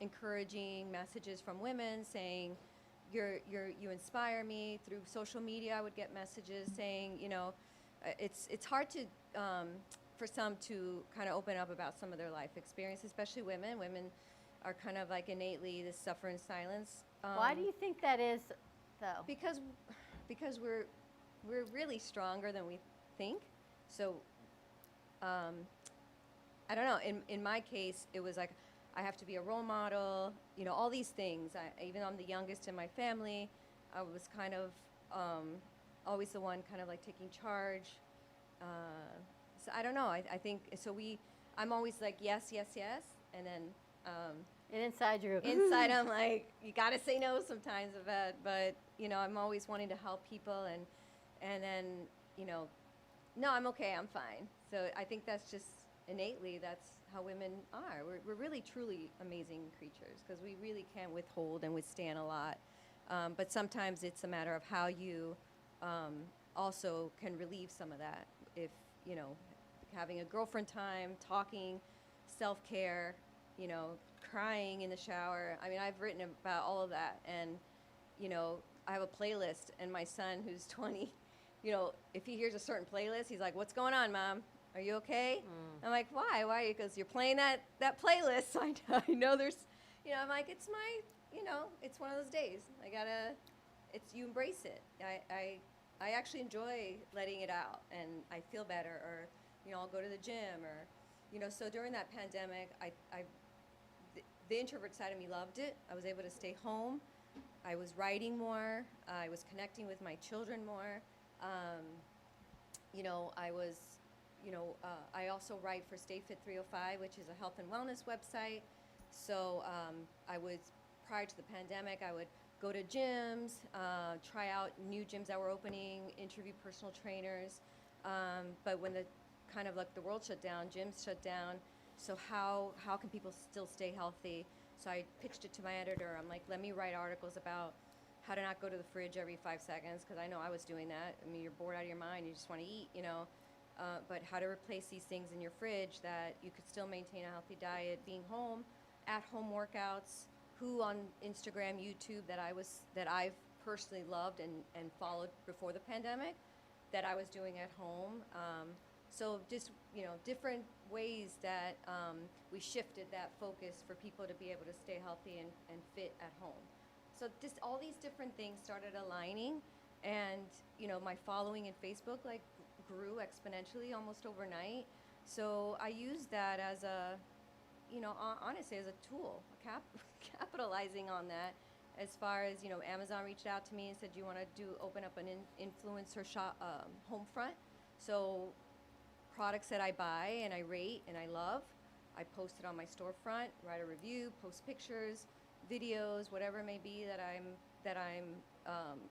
encouraging messages from women saying, you inspire me. Through social media, I would get messages saying, it's hard to for some to kind of open up about some of their life experience, especially women. Women are kind of innately this suffer in silence. Why do you think that is, though? Because we're really stronger than we think. So I don't know. In my case, it was I have to be a role model, you know, all these things. Even though I'm the youngest in my family, I was kind of always the one kind of like taking charge. So I don't know. I think so. I'm always like yes, yes, yes, and then And inside you're inside I'm like, you gotta say no sometimes, Yvette. But you know, I'm always wanting to help people, and then you know, no, I'm okay, I'm fine. So I think that's just innately that's how women are. We're really truly amazing creatures because we really can withhold and withstand a lot. But sometimes it's a matter of how you also can relieve some of that. If you know, having a girlfriend time, talking, self-care, you know, crying in the shower. I mean, I've written about all of that, and you know, I have a playlist, and my son, who's 20, you know, if he hears a certain playlist, he's like, "What's going on, Mom? Are you okay?" I'm like, "Why? Why?" Because you're playing that playlist. So I know there's, you know, I'm like, it's my, you know, it's one of those days. You embrace it. I actually enjoy letting it out, and I feel better, or you know, I'll go to the gym, or you know. So during that pandemic, the introvert side of me loved it. I was able to stay home. I was writing more. I was connecting with my children more. You know, I was, you know, I also write for Stay Fit 305, which is a health and wellness website. So I was, prior to the pandemic, I would go to gyms, try out new gyms that were opening, interview personal trainers. But when the kind of like the world shut down, gyms shut down. So how can people still stay healthy? So I pitched it to my editor. I'm like, let me write articles about how to not go to the fridge every 5 seconds, because I know I was doing that. I mean, you're bored out of your mind. You just want to eat, you know. But how to replace these things in your fridge that you could still maintain a healthy diet, being home, at-home workouts, who on Instagram, YouTube that I've personally loved and followed before the pandemic that I was doing at home. So just, you know, different ways that we shifted that focus for people to be able to stay healthy and fit at home. So just all these different things started aligning, and, you know, my following in Facebook like grew exponentially almost overnight. So I used that as a, you know, honestly as a tool, capitalizing on that. As far as, you know, Amazon reached out to me and said, "Do you want to open up an influencer shop, home front?" So products that I buy and I rate and I love, I post it on my storefront, write a review, post pictures, videos, whatever it may be that I'm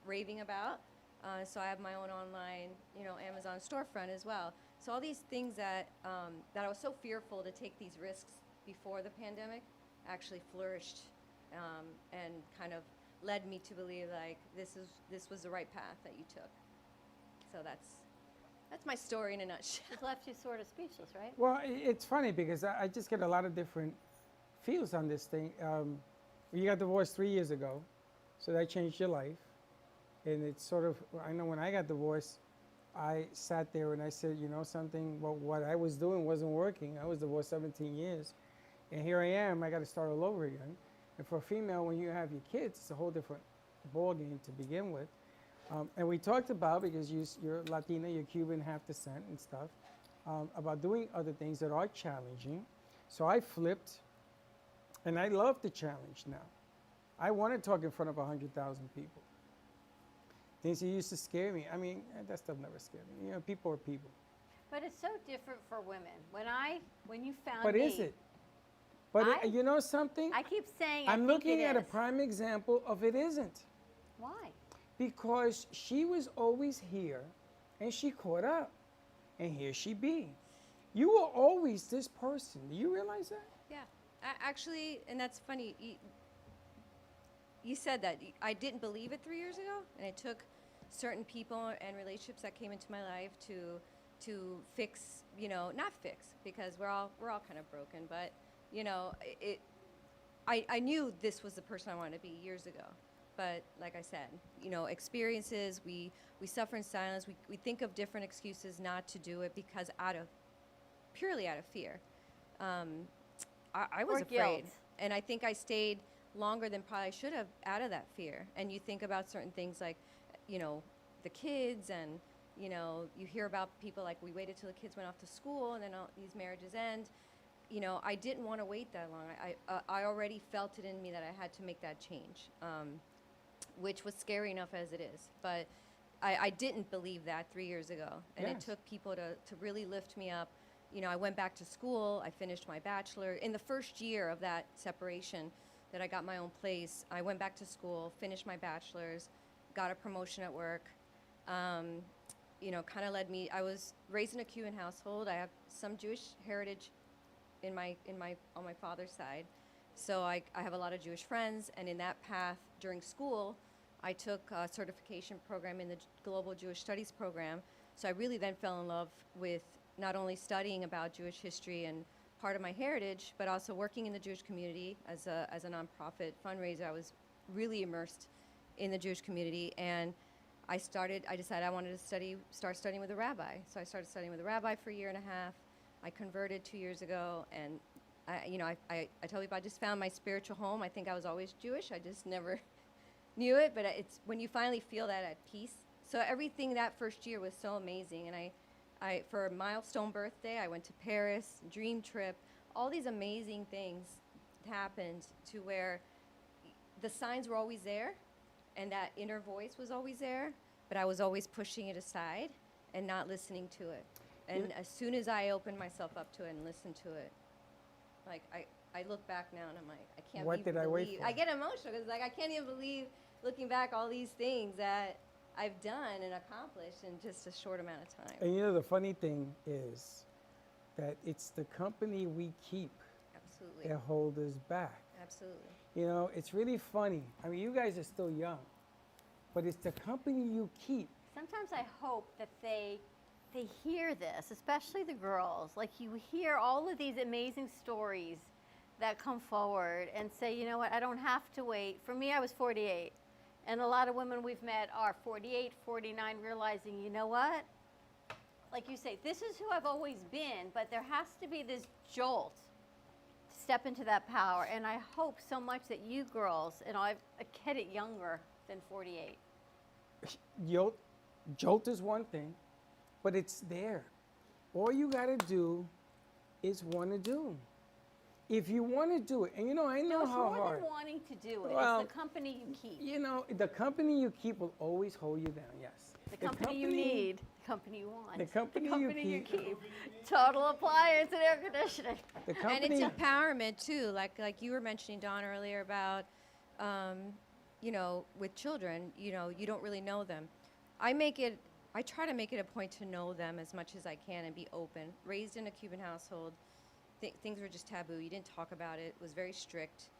raving about. So I have my own online, you know, Amazon storefront as well. So all these things that I was so fearful to take these risks before the pandemic actually flourished, and kind of led me to believe like this was the right path that you took. So that's my story in a nutshell. It left you sort of speechless, right? Well, it's funny because I just get a lot of different feels on this thing. You got divorced 3 years ago, so that changed your life. And it's sort of, I know when I got divorced, I sat there and I said, you know something, well, what I was doing wasn't working. I was divorced 17 years. And here I am, I got to start all over again. And for a female, when you have your kids, it's a whole different ball game to begin with. And we talked about, because you're Latina, you're Cuban, half descent and stuff, about doing other things that are challenging. So I flipped, and I love the challenge now. I want to talk in front of 100,000 people. Things that used to scare me. I mean, that stuff never scared me. You know, people are people. But it's so different for women. When you found But me, is it? But you know something? I keep saying I'm looking at it a is. prime example of it isn't. Why? Because she was always here, and she caught up, and here she be. You were always this person. Do you realize that? Yeah, actually, and that's funny. You said that. I didn't believe it 3 years ago, and it took certain people and relationships that came into my life to fix, you know, not fix, because we're all kind of broken, but you know, I knew this was the person I wanted to be years ago. But like I said, you know, experiences, we suffer in silence. We think of different excuses not to do it because purely out of fear. I was Or afraid, guilt. and I think I stayed longer than probably I should have out of that fear. And you think about certain things like, you know, the kids, and you know, you hear about people like, we waited till the kids went off to school and then all these marriages end. I didn't want to wait that long. I already felt it in me that I had to make that change, which was scary enough as it is. But I didn't believe that 3 years ago. And it took people to really lift me up. I went back to school. I finished my bachelor. In the first year of that separation that I got my own place, I went back to school, finished my bachelor's, got a promotion at work. Kind of led me. I was raised in a Cuban household. I have some Jewish heritage on my father's side, so I have a lot of Jewish friends. And in that path, during school, I took a certification program in the Global Jewish Studies program. So I really then fell in love with not only studying about Jewish history and part of my heritage, but also working in the Jewish community as a nonprofit fundraiser. I was really immersed in the Jewish community, and I decided I wanted to start studying with a rabbi. So I started studying with a rabbi for a year and a half. I converted 2 years ago, and I tell people I just found my spiritual home. I think I was always Jewish. I just never knew it, but it's when you finally feel that at peace. So everything that first year was so amazing, and I for a milestone birthday, I went to Paris, dream trip, all these amazing things happened to where the signs were always there, and that inner voice was always there, but I was always pushing it aside and not listening to it. And as soon as I opened myself up to it and listened to it, like I look back now and I'm like, I can't What did I wait for? I get emotional because I can't even believe looking back all these things that I've done and accomplished in just a short amount of time. And the funny thing is that it's the company we keep Absolutely. that hold us back. Absolutely. It's really funny. I mean, you guys are still young, but it's the company you keep. Sometimes I hope that they hear this, especially the girls. Like, you hear all of these amazing stories that come forward and say, you know what, I don't have to wait. For me, I was 48. And a lot of women we've met are 48, 49, realizing, you know what? Like you say, this is who I've always been, but there has to be this jolt to step into that power. And I hope so much that you girls, and I get it younger than 48. Jolt is one thing, but it's there. All you got to do is want to do. If you want to do it, and I know how more hard. Than wanting to do it. Well, it's the company you keep. The company you keep will always hold you down. Yes. The company you need, the company you want. The company you keep. Total appliance and air conditioning. And it's empowerment too, like you were mentioning, Dawn, earlier about, with children, you don't really know them. I try to make it a point to know them as much as I can and be open. Raised in a Cuban household, things were just taboo. You didn't talk about it. It was very strict.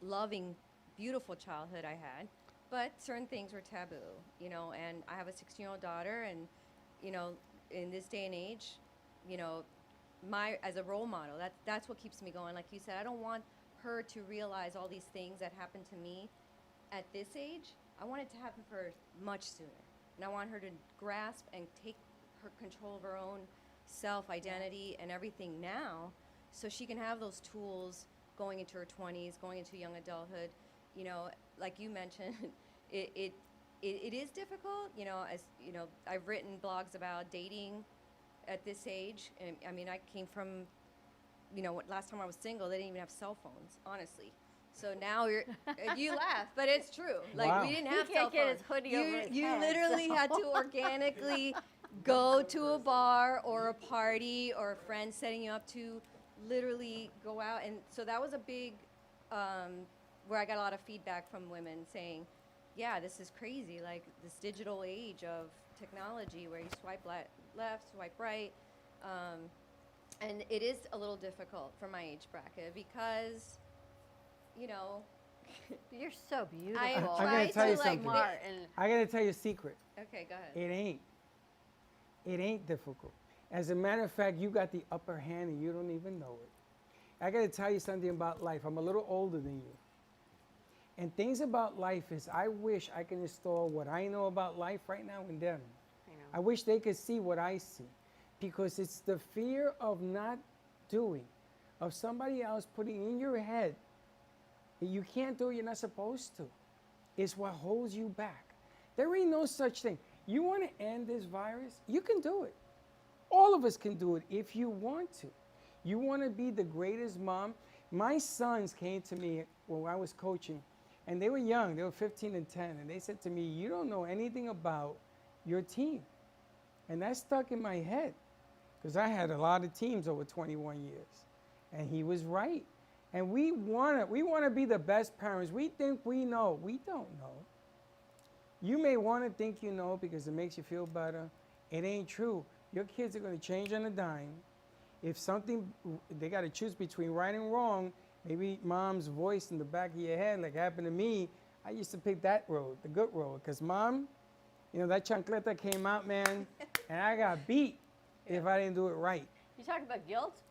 Loving, beautiful childhood I had, but certain things were taboo, and I have a 16-year-old daughter, and, in this day and age, as a role model, that's what keeps me going. Like you said, I don't want her to realize all these things that happened to me at this age. I want it to happen for her much sooner. And I want her to grasp and take her control of her own self-identity and everything now, so she can have those tools going into her 20s, going into young adulthood. Like you mentioned, it is difficult. I've written blogs about dating at this age, and I mean, I came from, last time I was single, they didn't even have cell phones, honestly. So now you laugh, but it's true. Like, wow. We didn't have cell phones. Get his hoodie over his You head, literally had to organically go to a bar or a party or a friend setting you up to literally go out. And so that was a big, where I got a lot of feedback from women saying, yeah, this is crazy. Like, this digital age of technology where you swipe left, swipe right. And it is a little difficult for my age bracket because, you're so beautiful. I'm going to tell you something. I got to tell you a secret. Okay, go ahead. It ain't difficult. As a matter of fact, you got the upper hand and you don't even know it. I got to tell you something about life. I'm a little older than you. And things about life is, I wish I could install what I know about life right now in them. I wish they could see what I see. Because it's the fear of not doing, of somebody else putting in your head that you can't do it, you're not supposed to, is what holds you back. There ain't no such thing. You want to end this virus? You can do it. All of us can do it if you want to. You want to be the greatest mom? My sons came to me when I was coaching, and they were young. They were 15 and 10, and they said to me, you don't know anything about your team. And that stuck in my head because I had a lot of teams over 21 years. And he was right. And we want to be the best parents. We think we know. We don't know. You may want to think you know because it makes you feel better. It ain't true. Your kids are going to change on a dime. If something, they got to choose between right and wrong, maybe mom's voice in the back of your head, like happened to me, I used to pick that road, the good road. Because mom, you know, that chancleta came out, man, and I got beat if I didn't do it right. You talking about guilt?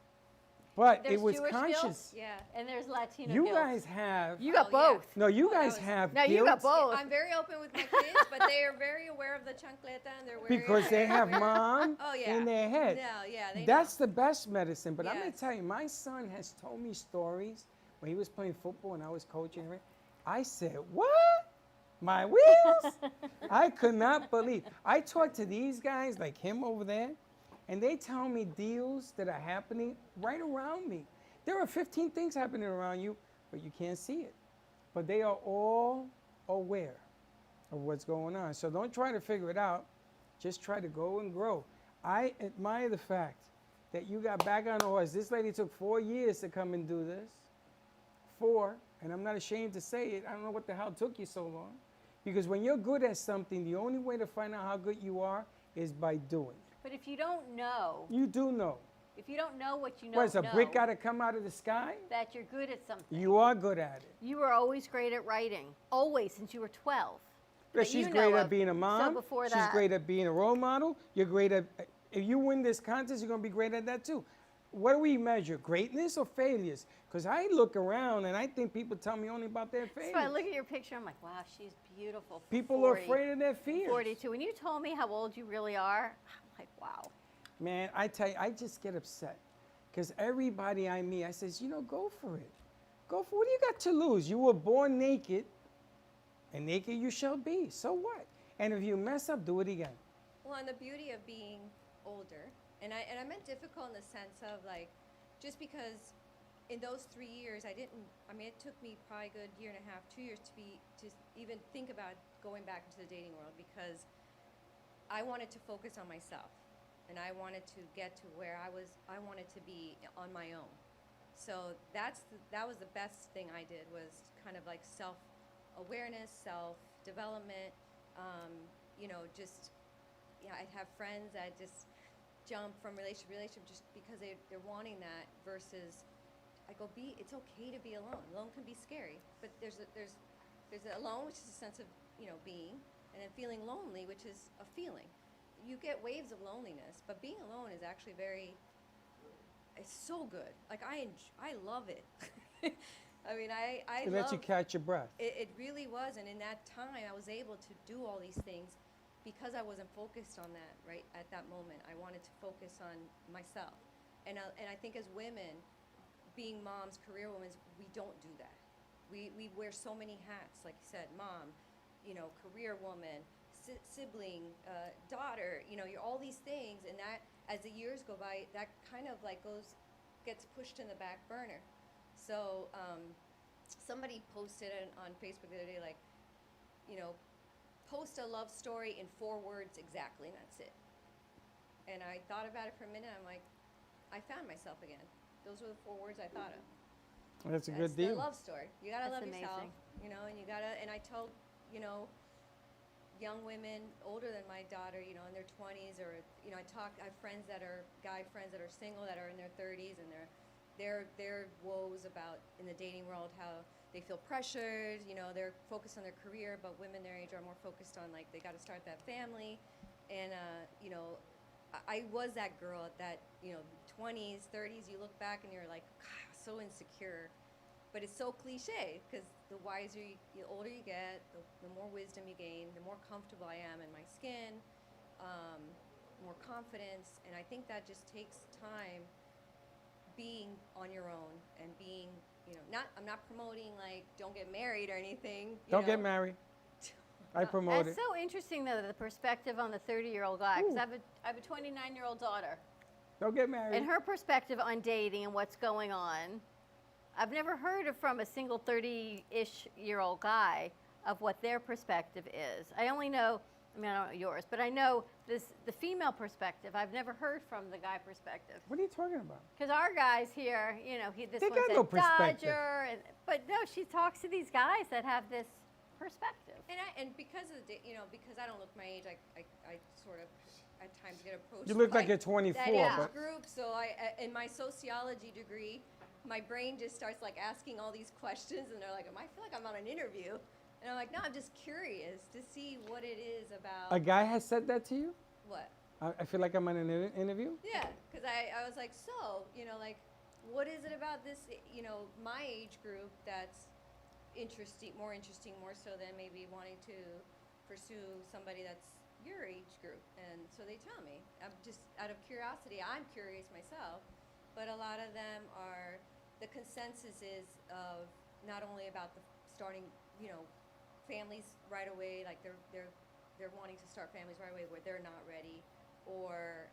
But There's it was Jewish conscious. guilt, yeah, and there's Latino You guilt. guys have. You got both. No, you guys have No, guilt. you got both. I'm very open with my kids, but they are very aware of the chancleta and they're very Because they have mom Oh, yeah. in their head. No, yeah, they That's the best medicine. But I'm going Yes. to tell you, my son has told me stories when he was playing football and I was coaching him. I said, what? My wheels? I could not believe. I talk to these guys like him over there, and they tell me deals that are happening right around me. There are 15 things happening around you, but you can't see it. But they are all aware of what's going on. So don't try to figure it out. Just try to go and grow. I admire the fact that you got back on the horse. This lady took 4 years to come and do this. 4, and I'm not ashamed to say it. I don't know what the hell took you so long. Because when you're good at something, the only way to find out how good you are is by doing. But if you don't know, You do know. if you don't know what you don't What, is a know, brick got to come out of the sky? that you're good at something. You are good at it. You were always great at writing, always since you were 12. But that she's you great know at of. being a mom. So before She's that, great at being a role model. You're great at, if you win this contest, you're going to be great at that too. What do we measure, greatness or failures? Because I look around and I think people tell me only about their failures. so I look at your picture, I'm like, wow, she's beautiful. for People 40, are afraid of their fears. 42. When you told me how old you really are, I'm like, wow. Man, I tell you, I just get upset. Because everybody I meet, I says, you know, go for it. Go for it. What do you got to lose? You were born naked, and naked you shall be. So what? And if you mess up, do it again. Well, and the beauty of being older, and I meant difficult in the sense of like, just because in those 3 years it took me probably a good year and a half, 2 years to even think about going back into the dating world because I wanted to focus on myself and I wanted to get to where I wanted to be on my own. So that was the best thing I did was kind of like self-awareness, self-development, I'd have friends that just jump from relationship to relationship just because they're wanting that versus I go, it's okay to be alone. Alone can be scary, but there's alone, which is a sense of, being, and then feeling lonely, which is a feeling. You get waves of loneliness, but being alone is actually it's so good. Like I love it. I mean, It lets you catch your breath. It really was, and in that time, I was able to do all these things because I wasn't focused on that right at that moment. I wanted to focus on myself, and I think as women, being moms, career women, we don't do that. We wear so many hats, like you said, mom, career woman, sibling, daughter. You're all these things, and that as the years go by, that kind of like gets pushed in the back burner. So somebody posted on Facebook the other day, like, post a love story in 4 words exactly, and that's it. And I thought about it for a minute. I'm like, I found myself again. Those were the 4 words I thought of. That's a good deal. The love story. You gotta That's love yourself, amazing. and you gotta. And I told, young women older than my daughter, in their 20s, or I have friends that are guy friends that are single that are in their 30s, and their woes about in the dating world how they feel pressured, they're focused on their career, but women their age are more focused on like they got to start that family, and I was that girl at that 20s, 30s. You look back and you're like, God, so insecure, but it's so cliche because the older you get, the more wisdom you gain, the more comfortable I am in my skin, more confidence, and I think that just takes time. Being on your own and being, I'm not promoting like don't get married or anything. Don't get married. I promote it. That's so interesting, though, the perspective on the 30-year-old guy, because I have a 29-year-old daughter. Don't get married. and her perspective on dating and what's going on. I've never heard it from a single 30-ish year old guy of what their perspective is. I only know, I mean, I don't know yours, but I know the female perspective. I've never heard from the guy perspective. What are you talking about? Because our guys here, you know, this They one's got a no perspective. Dodger, but no, she talks to these guys that have this perspective. And because of the, because I don't look my age, I sort of at times get approached. You look by like you're 24, that age but- group. So in my sociology degree, my brain just starts like asking all these questions, and they're like, I feel like I'm on an interview. And I'm like, no, I'm just curious to see what it is about. A guy has said that to you? What? I feel like I'm on an interview? Yeah, because I was like, so, like, what is it about this, my age group that's more interesting, more so than maybe wanting to pursue somebody that's your age group? And so they tell me. I'm just, out of curiosity, I'm curious myself, but a lot of them are, the consensus is of not only about the starting, families right away, like they're wanting to start families right away where they're not ready, or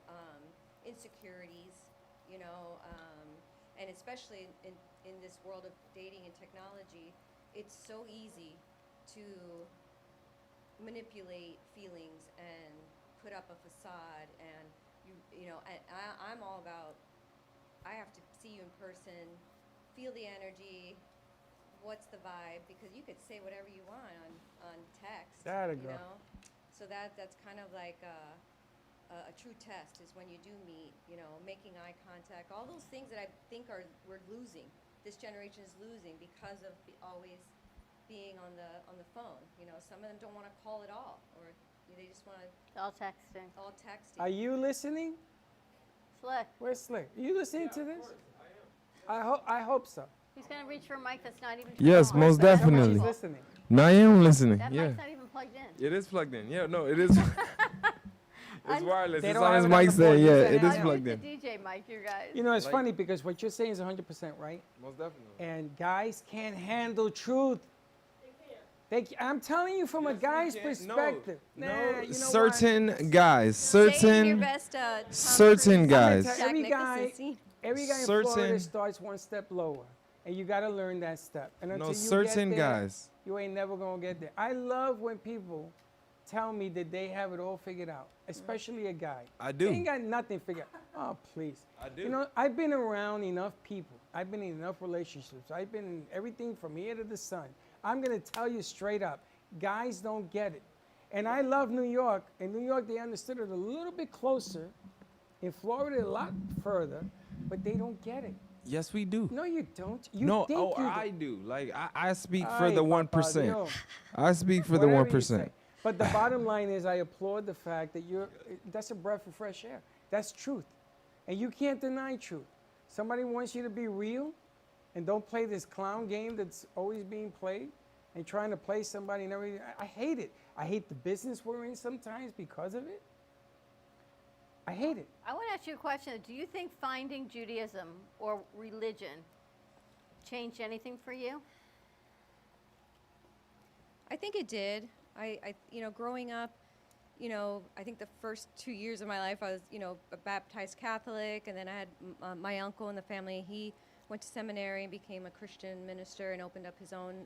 insecurities, and especially in this world of dating and technology, it's so easy to manipulate feelings and put up a facade, and I'm all about, I have to see you in person, feel the energy, what's the vibe, because you could say whatever you want on text. That'll you go. know? So that's kind of like a true test is when you do meet, making eye contact, all those things that I think we're losing. This generation is losing because of always being on the phone. Some of them don't want to call at all, or they just want to All texting. all texting. Are you listening? Slick. Where's Slick? Are you listening to this? I hope so. He's going to reach for a mic that's not even Yes, turned on. most definitely. Somebody's listening. No, I am listening. That Yeah. mic's not even plugged in. It is plugged in. Yeah, no, it is. It's wireless. They It's don't on have his it on mic the stand. board. Yeah, You it said is it. plugged The in. DJ mic, you guys. It's Like- funny because what you're saying is 100% right. Most definitely. And guys can't handle truth. I'm telling you from a guy's No, perspective. no, Nah, you know certain guys, Say in your certain, best, Tom certain Cruise, guys. Jack Jack Nicholson Nicholson scene. Every guy in Certain- Florida starts one step lower, and you got to learn that step. And until No, you certain get there, guys. you ain't never gonna get there. I love when people tell me that they have it all figured out, especially a guy. I do. They ain't got nothing figured out. Oh, please. I do. You know, I've been around enough people. I've been in enough relationships. I've been in everything from here to the sun. I'm gonna tell you straight up, guys don't get it. And I love New York. In New York, they understood it a little bit closer. In Florida, a lot further, but they don't get it. Yes, we do. No, you don't. You No, think oh, you I do. Like I speak for Ay, the Papa 1%. Dios. I speak for the Whatever you 1%. say. But the bottom line is, I applaud the fact that that's a breath of fresh air. That's truth. And you can't deny truth. Somebody wants you to be real and don't play this clown game that's always being played and trying to play somebody and everything. I hate it. I hate the business we're in sometimes because of it. I hate it. I want to ask you a question. Do you think finding Judaism or religion changed anything for you? I think it did. I growing up, I think the first 2 years of my life, I was, a baptized Catholic, and then I had my uncle in the family. He went to seminary and became a Christian minister and opened up his own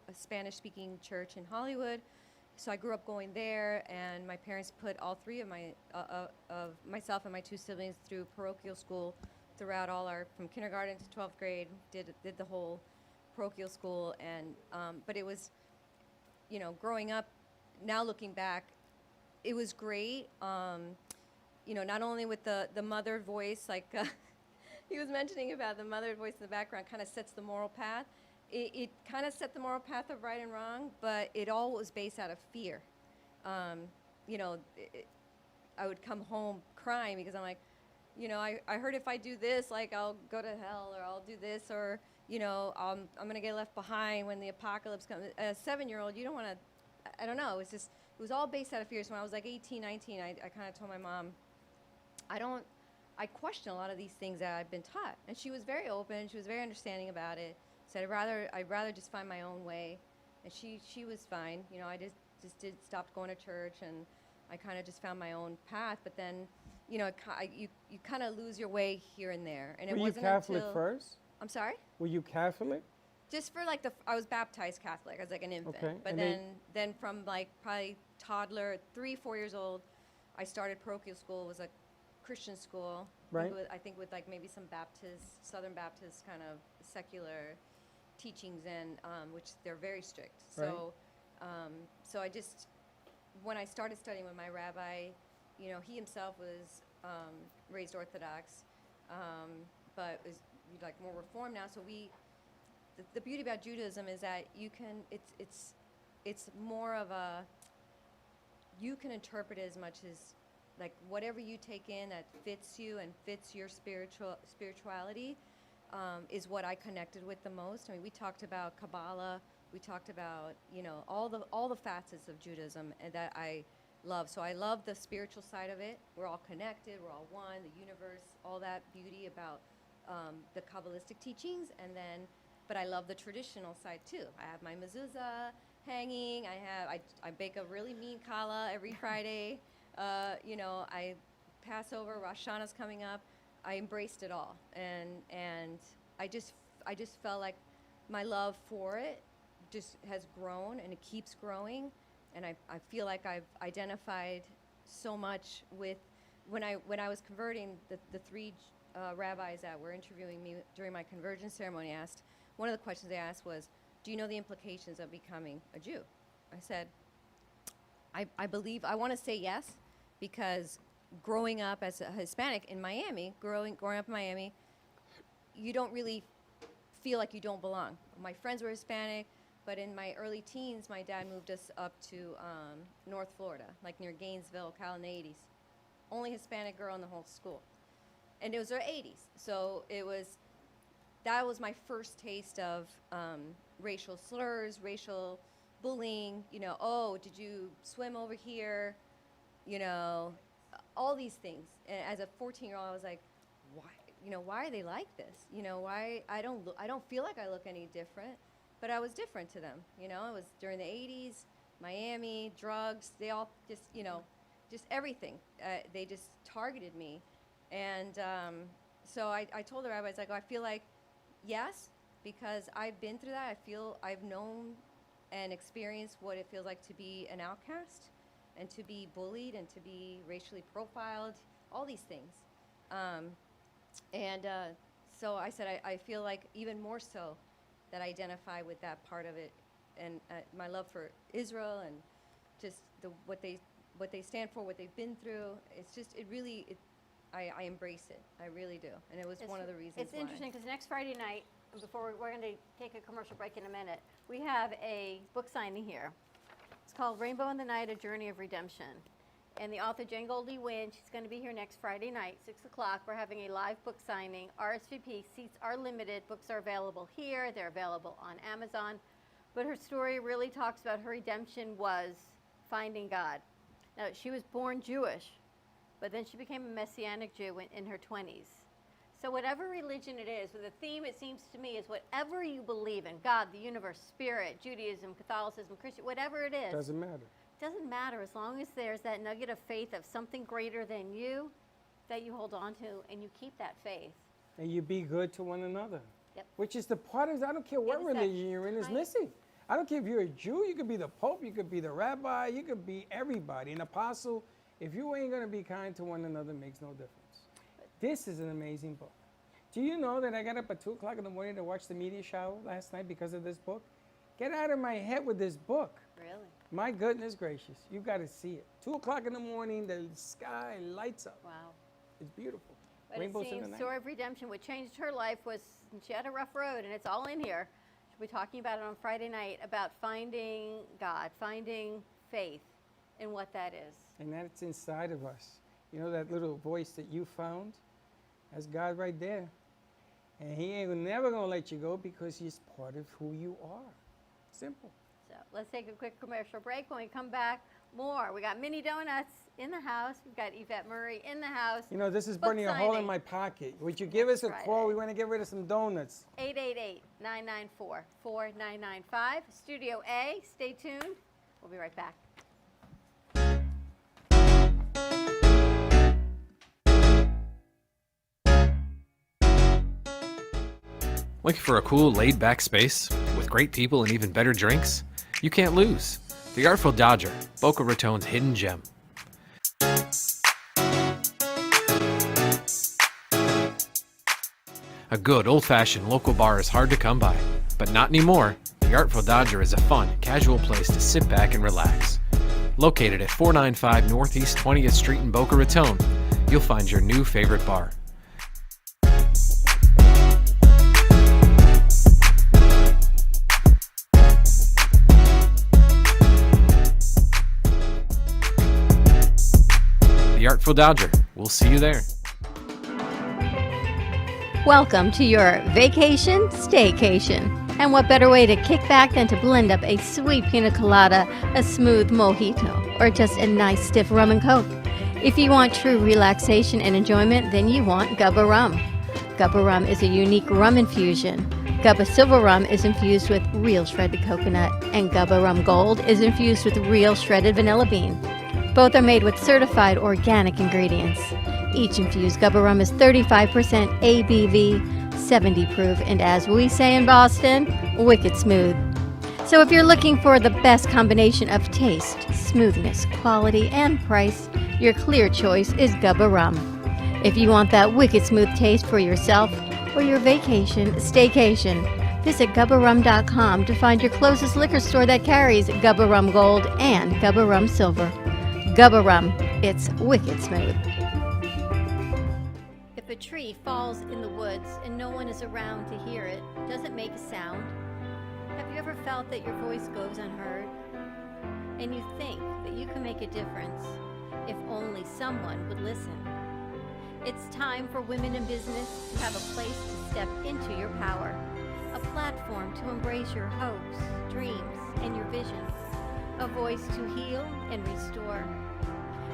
a Spanish-speaking church in Hollywood. So I grew up going there, and my parents put all three of myself and my two siblings through parochial school throughout from kindergarten to 12th grade. Did the whole parochial school, and but it was, growing up. Now looking back, it was great. Not only with the mother voice, like he was mentioning about the mother voice in the background, kind of sets the moral path. It kind of set the moral path of right and wrong, but it all was based out of fear. I would come home crying because I'm like, I heard if I do this, like I'll go to hell, or I'll do this, or I'm gonna get left behind when the apocalypse comes. As a 7-year-old, you don't want to. I don't know. It was all based out of fear. So when I was like 18, 19, I kind of told my mom, I question a lot of these things that I've been taught, and she was very open. She was very understanding about it. Said I'd rather just find my own way, and she was fine. I just stopped going to church, and I kind of just found my own path. But then, you kind of lose your way here and there. And it Were you wasn't Catholic until, first? I'm sorry? Were you Catholic? Just for like I was baptized Catholic as like an infant. Okay, But and then from like probably toddler, 3-4 years old, I started parochial school. It was a Christian school. Right. I think with like maybe some Southern Baptist kind of secular teachings and which they're very strict. So, so I just, when I started studying with my rabbi, he himself was raised Orthodox, but is like more Reformed now. So the beauty about Judaism is that it's more of a, you can interpret it as much as like whatever you take in that fits you and fits your spirituality is what I connected with the most. I mean, we talked about Kabbalah, we talked about all the facets of Judaism and that I love. So I love the spiritual side of it. We're all connected, we're all one, the universe, all that beauty about the Kabbalistic teachings, but I love the traditional side too. I have my mezuzah hanging. I bake a really mean challah every Friday. I Passover, Rosh Hashanah's coming up. I embraced it all, and I just felt like my love for it just has grown and it keeps growing, and I feel like I've identified so much with when I was converting the three rabbis that were interviewing me during my conversion ceremony asked, one of the questions they asked was, do you know the implications of becoming a Jew? I said, I believe, I want to say yes, because growing up as a Hispanic in Miami, growing up in Miami, you don't really feel like you don't belong. My friends were Hispanic, but in my early teens, my dad moved us up to North Florida, like near Gainesville, Cal in the 80s. Only Hispanic girl in the whole school. And it was our 80s, so that was my first taste of racial slurs, racial bullying, oh, did you swim over here? All these things. And as a 14-year-old, I was like, why are they like this? Why I don't feel like I look any different, but I was different to them. It was during the 80s, Miami, drugs, they all just everything. They just targeted me. And so I told the rabbis, I feel like, yes, because I've been through that. I feel I've known and experienced what it feels like to be an outcast and to be bullied and to be racially profiled, all these things. So I said, I feel like even more so that I identify with that part of it, and my love for Israel and just what they stand for, what they've been through. It's just, I embrace it. I really do. And it was one of the reasons It's interesting because next Friday night, before we're going to take a commercial break in a minute, we have a book signing here. It's called Rainbow in the Night, A Journey of Redemption. And the author, Jane Goldie Wynn, she's going to be here next Friday night, 6 o'clock. We're having a live book signing. RSVP, seats are limited. Books are available here. They're available on Amazon. But her story really talks about her redemption was finding God. Now, she was born Jewish, but then she became a Messianic Jew in her 20s. So whatever religion it is, the theme, it seems to me, is whatever you believe in, God, the universe, spirit, Judaism, Catholicism, Christian, whatever it is. Doesn't matter. It doesn't matter as long as there's that nugget of faith of something greater than you that you hold on to and you keep that faith. And you be good to one another. Yep. Which is the part of, I don't care what religion you're in, is missing. I don't care if you're a Jew, you could be the Pope, you could be the rabbi, you could be everybody, an apostle. If you ain't going to be kind to one another, it makes no difference. This is an amazing book. Do you know that I got up at 2 o'clock in the morning to watch the media shower last night because of this book? Get out of my head with this book. Really? My goodness gracious. You got to see it. 2 o'clock in the morning, the sky lights up. Wow. It's beautiful. But Rainbows it in the seems night. story of redemption, what changed her life was she had a rough road, and it's all in here. We'll be talking about it on Friday night, about finding God, finding faith in what that is. And that's inside of us. You know that little voice that you found? That's God right there. And he ain't never going to let you go because he's part of who you are. Simple. So let's take a quick commercial break. When we come back, more. We got mini donuts in the house. We've got Yvette Murray in the house. You know, this is Book burning a hole in signing. my pocket. Would you give us a Friday. call? We want to get rid of some donuts. 888-994-4995. Studio A. Stay tuned. We'll be right back. Looking for a cool, laid-back space with great people and even better drinks? You can't lose. The Artful Dodger, Boca Raton's hidden gem. A good, old-fashioned local bar is hard to come by, but not anymore. The Artful Dodger is a fun, casual place to sit back and relax. Located at 495 Northeast 20th Street in Boca Raton, you'll find your new favorite bar. The Artful Dodger. We'll see you there. Welcome to your vacation staycation. And what better way to kick back than to blend up a sweet pina colada, a smooth mojito, or just a nice stiff rum and coke. If you want true relaxation and enjoyment, then you want Gubba Rum. Gubba Rum is a unique rum infusion. Gubba Silver Rum is infused with real shredded coconut, and Gubba Rum Gold is infused with real shredded vanilla bean. Both are made with certified organic ingredients. Each infused Gubba Rum is 35% ABV, 70 proof, and as we say in Boston, wicked smooth. So if you're looking for the best combination of taste, smoothness, quality, and price, your clear choice is Gubba Rum. If you want that wicked smooth taste for yourself or your vacation staycation, visit GubbaRum.com to find your closest liquor store that carries Gubba Rum Gold and Gubba Rum Silver. Gubba Rum, it's wicked smooth. If a tree falls in the woods and no one is around to hear it, does it make a sound? Have you ever felt that your voice goes unheard? And you think that you can make a difference if only someone would listen? It's time for women in business to have a place to step into your power, a platform to embrace your hopes, dreams, and your visions, a voice to heal and restore.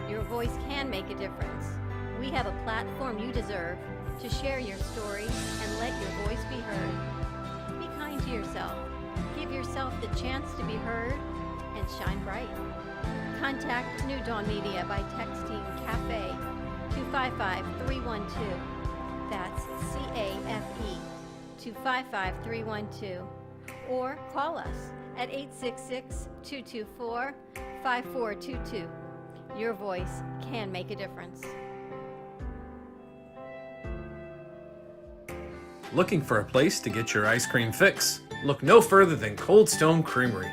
Your voice can make a difference. We have a platform you deserve to share your story and let your voice be heard. Be kind to yourself. Give yourself the chance to be heard and shine bright. Contact New Dawn Media by texting CAFE to 55312. That's CAFE to 55312. Or call us at 866-224-5422. Your voice can make a difference. Looking for a place to get your ice cream fix? Look no further than Cold Stone Creamery.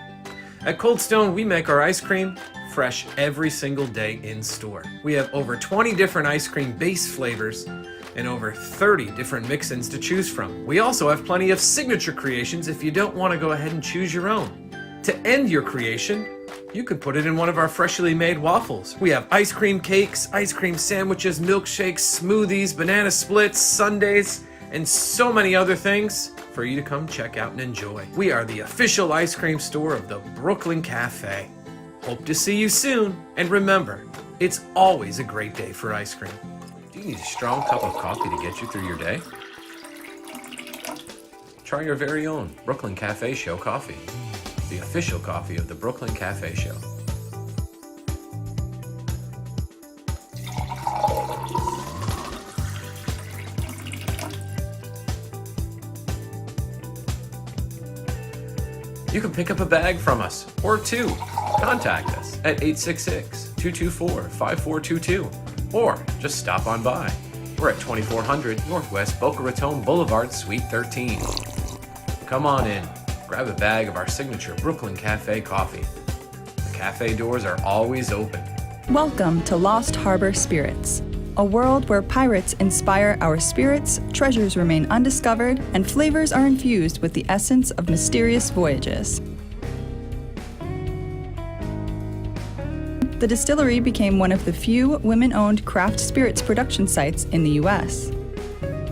At Cold Stone, we make our ice cream fresh every single day in store. We have over 20 different ice cream base flavors and over 30 different mix-ins to choose from. We also have plenty of signature creations if you don't want to go ahead and choose your own. To end your creation, you can put it in one of our freshly made waffles. We have ice cream cakes, ice cream sandwiches, milkshakes, smoothies, banana splits, sundaes, and so many other things for you to come check out and enjoy. We are the official ice cream store of the Brooklyn Café. Hope to see you soon. And remember, it's always a great day for ice cream. Do you need a strong cup of coffee to get you through your day? Try your very own Brooklyn Café Show coffee, the official coffee of the Brooklyn Café Show. You can pick up a bag from us, or two. Contact us at 866-224-5422, or just stop on by. We're at 2400 Northwest Boca Raton Boulevard, Suite 13. Come on in, grab a bag of our signature Brooklyn Café coffee. The cafe doors are always open. Welcome to Lost Harbor Spirits, a world where pirates inspire our spirits, treasures remain undiscovered, and flavors are infused with the essence of mysterious voyages. The distillery became one of the few women-owned craft spirits production sites in the U.S.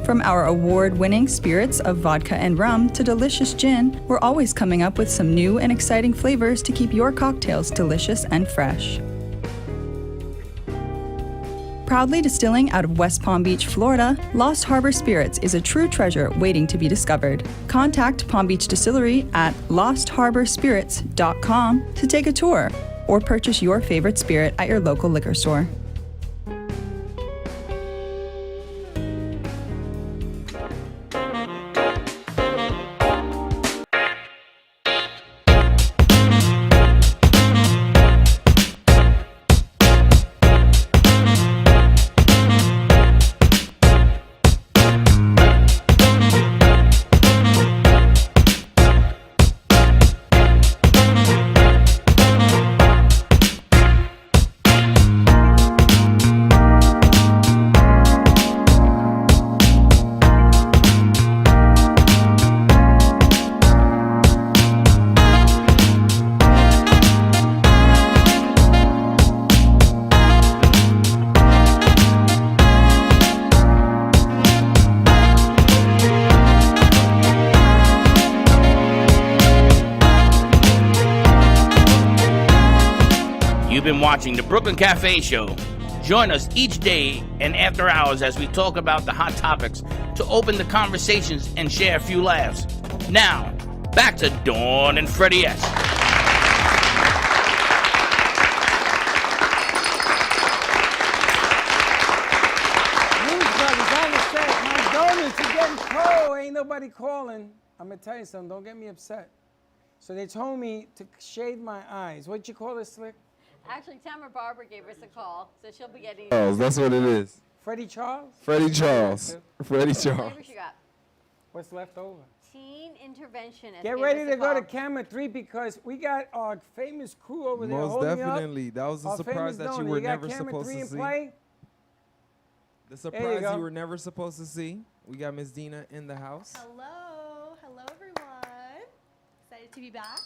From our award-winning spirits of vodka and rum to delicious gin, we're always coming up with some new and exciting flavors to keep your cocktails delicious and fresh. Proudly distilling out of West Palm Beach, Florida, Lost Harbor Spirits is a true treasure waiting to be discovered. Contact Palm Beach Distillery at lostharborspirits.com to take a tour or purchase your favorite spirit at your local liquor store. You've been watching the Brooklyn Café Show. Join us each day and after hours as we talk about the hot topics to open the conversations and share a few laughs. Now, back to Dawn and Freddie S. Ain't nobody calling. I'm gonna tell you something. Don't get me upset. So they told me to shade my eyes. What'd you call it, Slick? Actually, Tamara Barber gave us a call, so she'll be getting. Charles, that's what it is. Freddie Charles? Freddie Charles. Freddie Charles. What flavors you got? What's left over? Teen interventionist. Get ready to go to camera 3 because we got our famous crew over there. Most holding definitely. Up. That was a Our surprise famous that you donor. were got never camera supposed 3 to in see. play? The surprise you were never supposed to see. We got Miss Dina in the house. Hello, hello everyone. Excited to be back.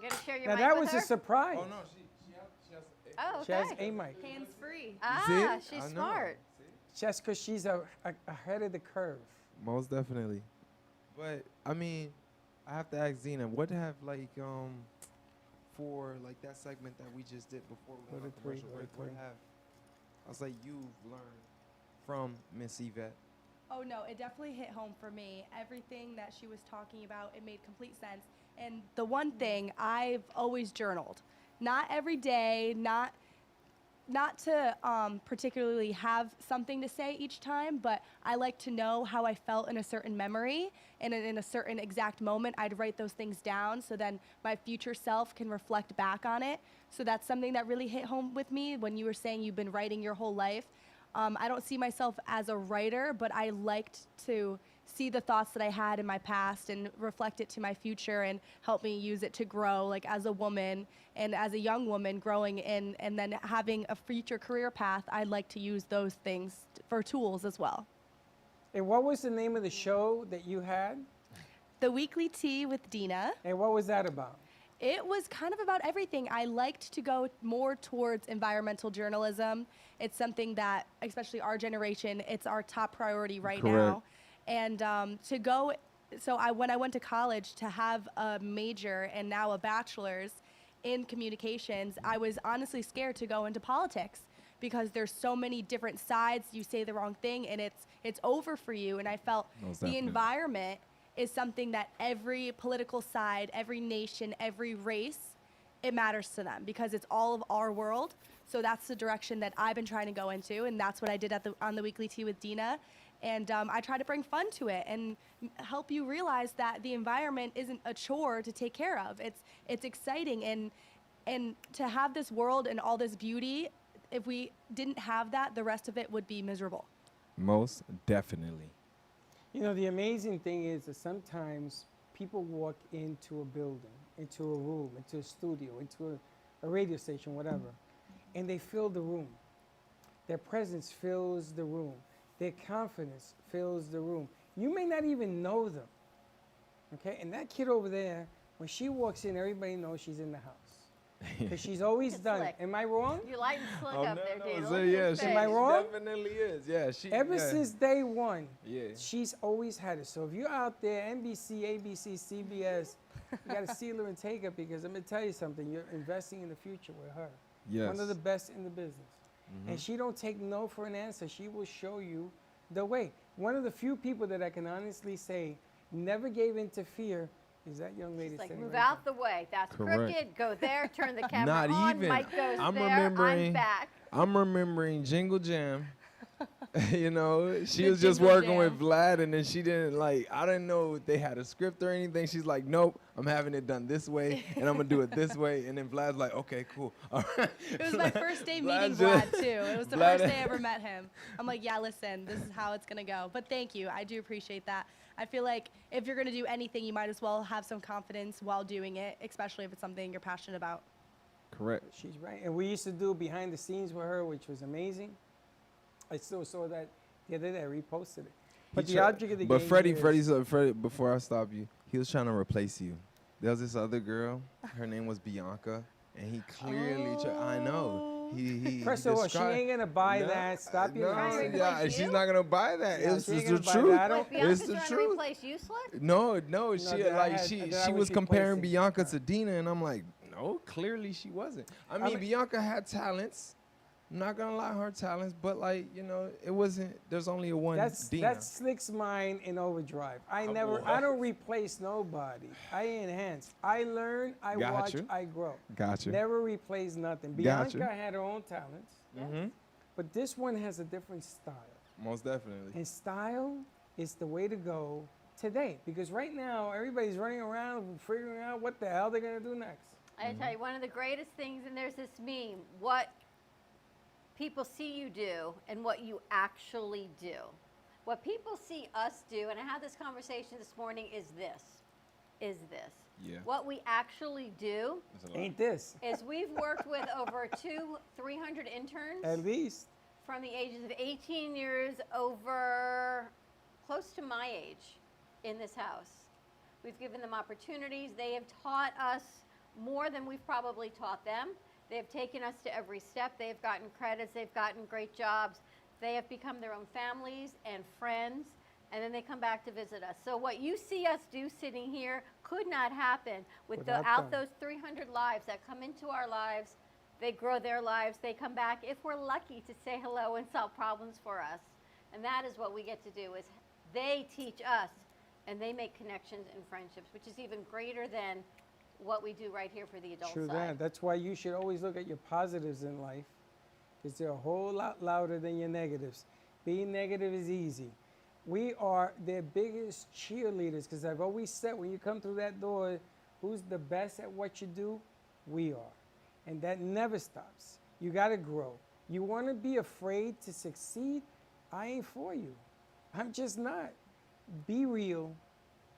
You gonna share your Now mic that with was her? a surprise. Oh no, she has. She has a mic. Hands free. Ah, See? she's I know. smart. Just because she's ahead of the curve. Most definitely. But I mean, I have to ask Dina, what have for like that segment that we just did before we went on commercial break, what have I was like you've learned from Miss Yvette? Oh no, it definitely hit home for me. Everything that she was talking about, it made complete sense. And the one thing, I've always journaled. Not every day, not to particularly have something to say each time, but I like to know how I felt in a certain memory, and in a certain exact moment, I'd write those things down so then my future self can reflect back on it. So that's something that really hit home with me when you were saying you've been writing your whole life. I don't see myself as a writer, but I liked to see the thoughts that I had in my past and reflect it to my future and help me use it to grow, like as a woman and as a young woman growing in, and then having a future career path. I'd like to use those things for tools as well. And what was the name of the show that you had? The Weekly Tea with Dina. And what was that about? It was kind of about everything. I liked to go more towards environmental journalism. It's something that, especially our generation, it's our top priority right now. And to go, when I went to college to have a major and now a bachelor's in communications, I was honestly scared to go into politics because there's so many different sides. You say the wrong thing and it's over for you. And I felt the environment is something that every political side, every nation, every race, it matters to them because it's all of our world. So that's the direction that I've been trying to go into, and that's what I did on the Weekly Tea with Dina. And I try to bring fun to it and help you realize that the environment isn't a chore to take care of. It's exciting, and to have this world and all this beauty, if we didn't have that, the rest of it would be miserable. Most definitely. You know, the amazing thing is that sometimes people walk into a building, into a room, into a studio, into a radio station, whatever, and they fill the room. Their presence fills the room. Their confidence fills the room. You may not even know them, okay? And that kid over there, when she walks in, everybody knows she's in the house. Because she's always done it. Am I wrong? You light and slick up there, Dina. So, Look at yeah, his she Am I face. wrong? definitely is. Yeah, Ever since day one, Yeah. she's always had it. So if you're out there, NBC, ABC, CBS, you got to seal her and take her because I'm going to tell you something. You're investing in the future with her. Yes. One of the best in the business. And she don't take no for an answer. She will show you the way. One of the few people that I can honestly say never gave in to fear is that young lady. It's like, sitting move right out the way. That's Correct. crooked. Go there. Turn the camera Not on. even. Mike goes I'm there. remembering. I'm back. I'm remembering Jingle Jam. You know, she The was just Jingle working with Jam. Vlad, and then she didn't I didn't know if they had a script or anything. She's like, nope, I'm having it done this way, and I'm gonna do it this way. And then Vlad's like, okay, cool. All right. It was my first day meeting Vlad's Vlad, just- too. It was the Vlad- first day I ever met him. I'm like, yeah, listen, this is how it's going to go. But thank you. I do appreciate that. I feel like if you're going to do anything, you might as well have some confidence while doing it, especially if it's something you're passionate about. Correct. She's right. And we used to do behind the scenes with her, which was amazing. I still saw that the other day. I reposted it. But the object of the game Freddie, before I stop you, he was trying to replace you. There was this other girl. Her name was Bianca, and he clearly. I know. He First of all, she ain't gonna buy that. Stop your nonsense. Yeah, she's not gonna buy that. Yeah, It's she ain't the gonna buy truth. that. I don't- Bianca's It's the trying to truth. replace you, Slick? No, she that I had- that I she was was comparing replacing. Bianca to Dina, and I'm like, No, clearly she wasn't. I mean, Bianca had talents. I'm not gonna lie, her talents, but like, you know, it wasn't. There's only a one. Dina. That's Slick's mind in overdrive. I don't replace nobody. I enhance. I learn. I watch. I grow. Gotcha. Never replace nothing. Bianca had her own talents, but this one has a different style. Most definitely. And style is the way to go today, because right now everybody's running around figuring out what the hell they're gonna do next. I tell you, one of the greatest things, and there's this meme, what people see you do and what you actually do. What people see us do, and I had this conversation this morning, is this. Yeah. What we actually do Ain't this. is we've worked with over 300 interns. At least. From the ages of 18 years over close to my age in this house. We've given them opportunities. They have taught us more than we've probably taught them. They have taken us to every step. They have gotten credits. They've gotten great jobs. They have become their own families and friends, and then they come back to visit us. So what you see us do sitting here could not happen without those 300 lives that come into our lives. They grow their lives. They come back, if we're lucky, to say hello and solve problems for us. And that is what we get to do, is they teach us, and they make connections and friendships, which is even greater than what we do right here for the adult True side. that. That's why you should always look at your positives in life, because they're a whole lot louder than your negatives. Being negative is easy. We are their biggest cheerleaders, because I've always said, when you come through that door, who's the best at what you do? We are. And that never stops. You got to grow. You want to be afraid to succeed? I ain't for you. I'm just not. Be real,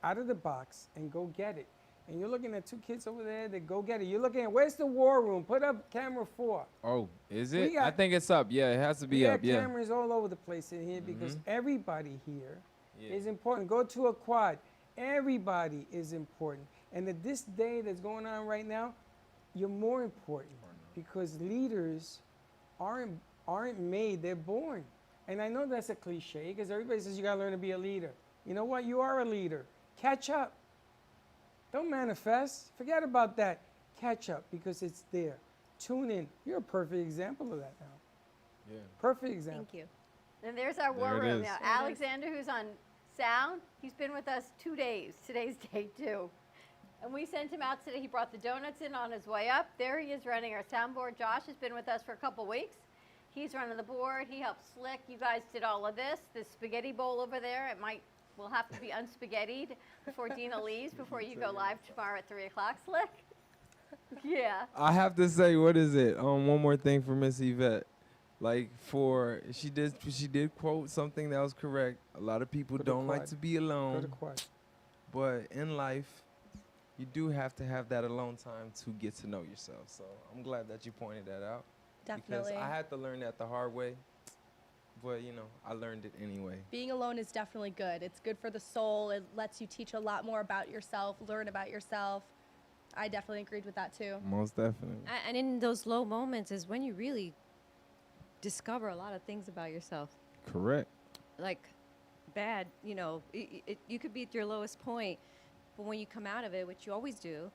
out of the box, and go get it. And you're looking at two kids over there that go get it. You're looking at, where's the war room? Put up camera 4. Oh, is it? I think it's up. Yeah, it has to be up. We got cameras all over the place in here, because everybody here Yeah. is important. Go to a quad. Everybody is important. And at this day that's going on right now, you're more important, because leaders aren't made, they're born. And I know that's a cliche, because everybody says you gotta learn to be a leader. You know what? You are a leader. Catch up. Don't manifest. Forget about that. Catch up, because it's there. Tune in. You're a perfect example of that now. Yeah. Perfect example. Thank you. And there's our war There it room is. now. Alexander, who's on sound, he's been with us 2 days. Today's day 2. And we sent him out today. He brought the donuts in on his way up. There he is running our soundboard. Josh has been with us for a couple weeks. He's running the board. He helped Slick. You guys did all of this. The spaghetti bowl over there, will have to be unspaghettied before Dina leaves, before you go live tomorrow at 3 o'clock, Slick. Yeah. I have to say, what is it? One more thing for Miss Yvette. Like, she did quote something that was correct. A lot of people don't like to be alone. Go to quad. But in life, you do have to have that alone time to get to know yourself. So I'm glad that you pointed that out. Definitely. Because I had to learn that the hard way. But, I learned it anyway. Being alone is definitely good. It's good for the soul. It lets you teach a lot more about yourself, learn about yourself. I definitely agreed with that too. Most definitely. And in those low moments is when you really discover a lot of things about yourself. Correct. Like bad, you could be at your lowest point, but when you come out of it, which you always do,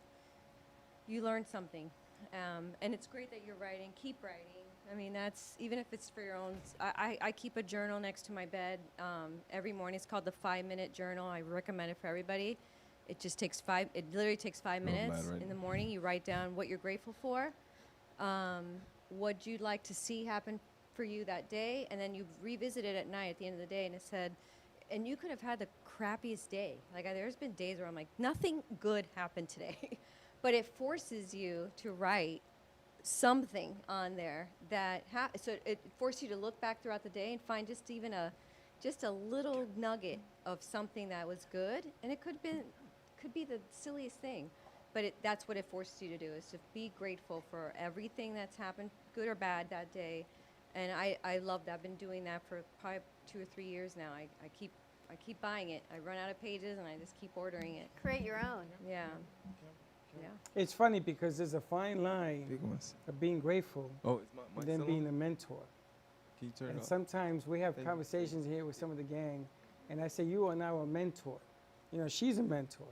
you learn something. And it's great that you're writing. Keep writing. I mean, that's, even if it's for your own, I keep a journal next to my bed every morning. It's called the 5-minute journal. I recommend it for everybody. It just takes it literally takes 5 minutes in the morning. You write down what you're grateful for, what you'd like to see happen for you that day, and then you revisit it at night at the end of the day, and it said, and you could have had the crappiest day. Like, there's been days where I'm like, nothing good happened today. But it forces you to write something on there that so it forces you to look back throughout the day and find just a little nugget of something that was good, and it could be the silliest thing, but that's what it forces you to do, is to be grateful for everything that's happened, good or bad, that day. And I love that. I've been doing that for probably 2 or 3 years now. I keep buying it. I run out of pages and I just keep ordering it. Create your own. Yeah. It's funny, because there's a fine line of being grateful and then being a mentor. Can you turn it And off? sometimes we have conversations here with some of the gang, and I say, you are now a mentor. She's a mentor.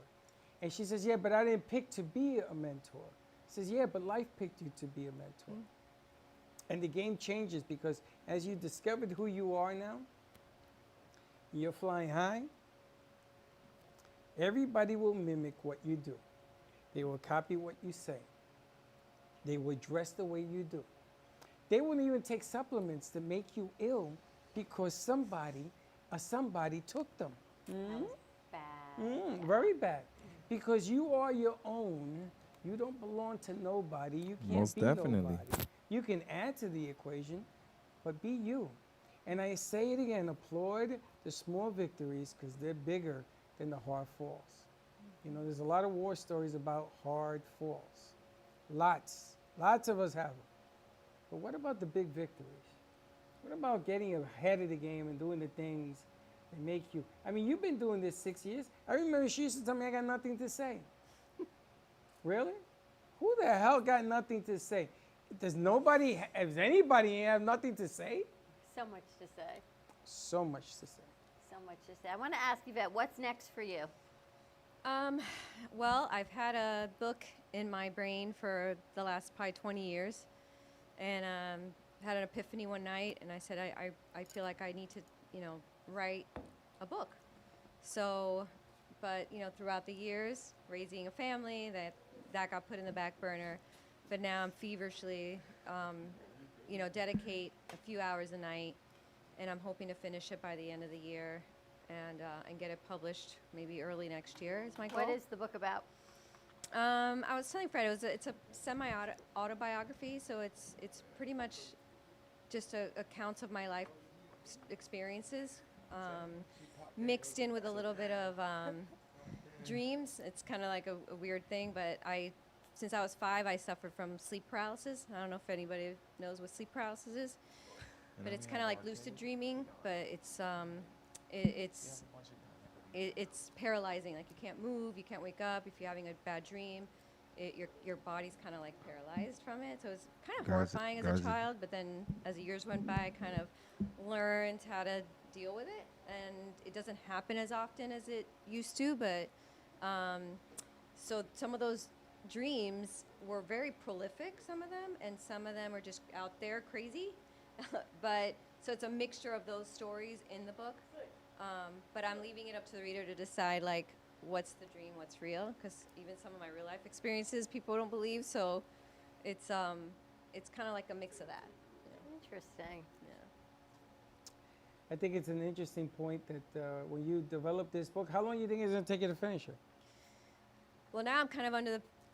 And she says, yeah, but I didn't pick to be a mentor. says, yeah, but life picked you to be a mentor. And the game changes because as you discovered who you are now, you're flying high. Everybody will mimic what you do. They will copy what you say. They will dress the way you do. They won't even take supplements to make you ill because somebody took them. Bad. Very bad. Because you are your own. You don't belong to nobody. You can't Most be definitely. nobody. You can add to the equation, but be you. And I say it again, applaud the small victories because they're bigger than the hard falls. You know, there's a lot of war stories about hard falls. Lots of us have them. But what about the big victories? What about getting ahead of the game and doing the things that make you? I mean, you've been doing this 6 years. I remember she used to tell me I got nothing to say. Really? Who the hell got nothing to say? Does anybody have nothing to say? So much to say. So much to say. So much to say. I want to ask Yvette, what's next for you? Well, I've had a book in my brain for the last probably 20 years, and had an epiphany one night, and I said, I feel like I need to, write a book. So, but, throughout the years, raising a family, that got put in the back burner, but now I'm feverishly, dedicate a few hours a night, and I'm hoping to finish it by the end of the year. And get it published maybe early next year is my goal. What is the book about? I was telling Fred it's a semi-autobiography, so it's pretty much just accounts of my life experiences, mixed in with a little bit of dreams. It's kind of like a weird thing, but since I was 5, I suffered from sleep paralysis. I don't know if anybody knows what sleep paralysis is, but it's kind of like lucid dreaming, but it's paralyzing. Like you can't move, you can't wake up. If you're having a bad dream, your body's kind of like paralyzed from it. So it's kind of horrifying as a child. But then as the years went by, I kind of learned how to deal with it, and it doesn't happen as often as it used to. But so some of those dreams were very prolific, some of them, and some of them are just out there crazy. But so it's a mixture of those stories in the book. But I'm leaving it up to the reader to decide, like, what's the dream, what's real, because even some of my real life experiences people don't believe. So it's kind of like a mix of that. Interesting. Yeah. I think it's an interesting point that when you develop this book, how long do you think it's going to take you to finish it? Well, now I'm kind of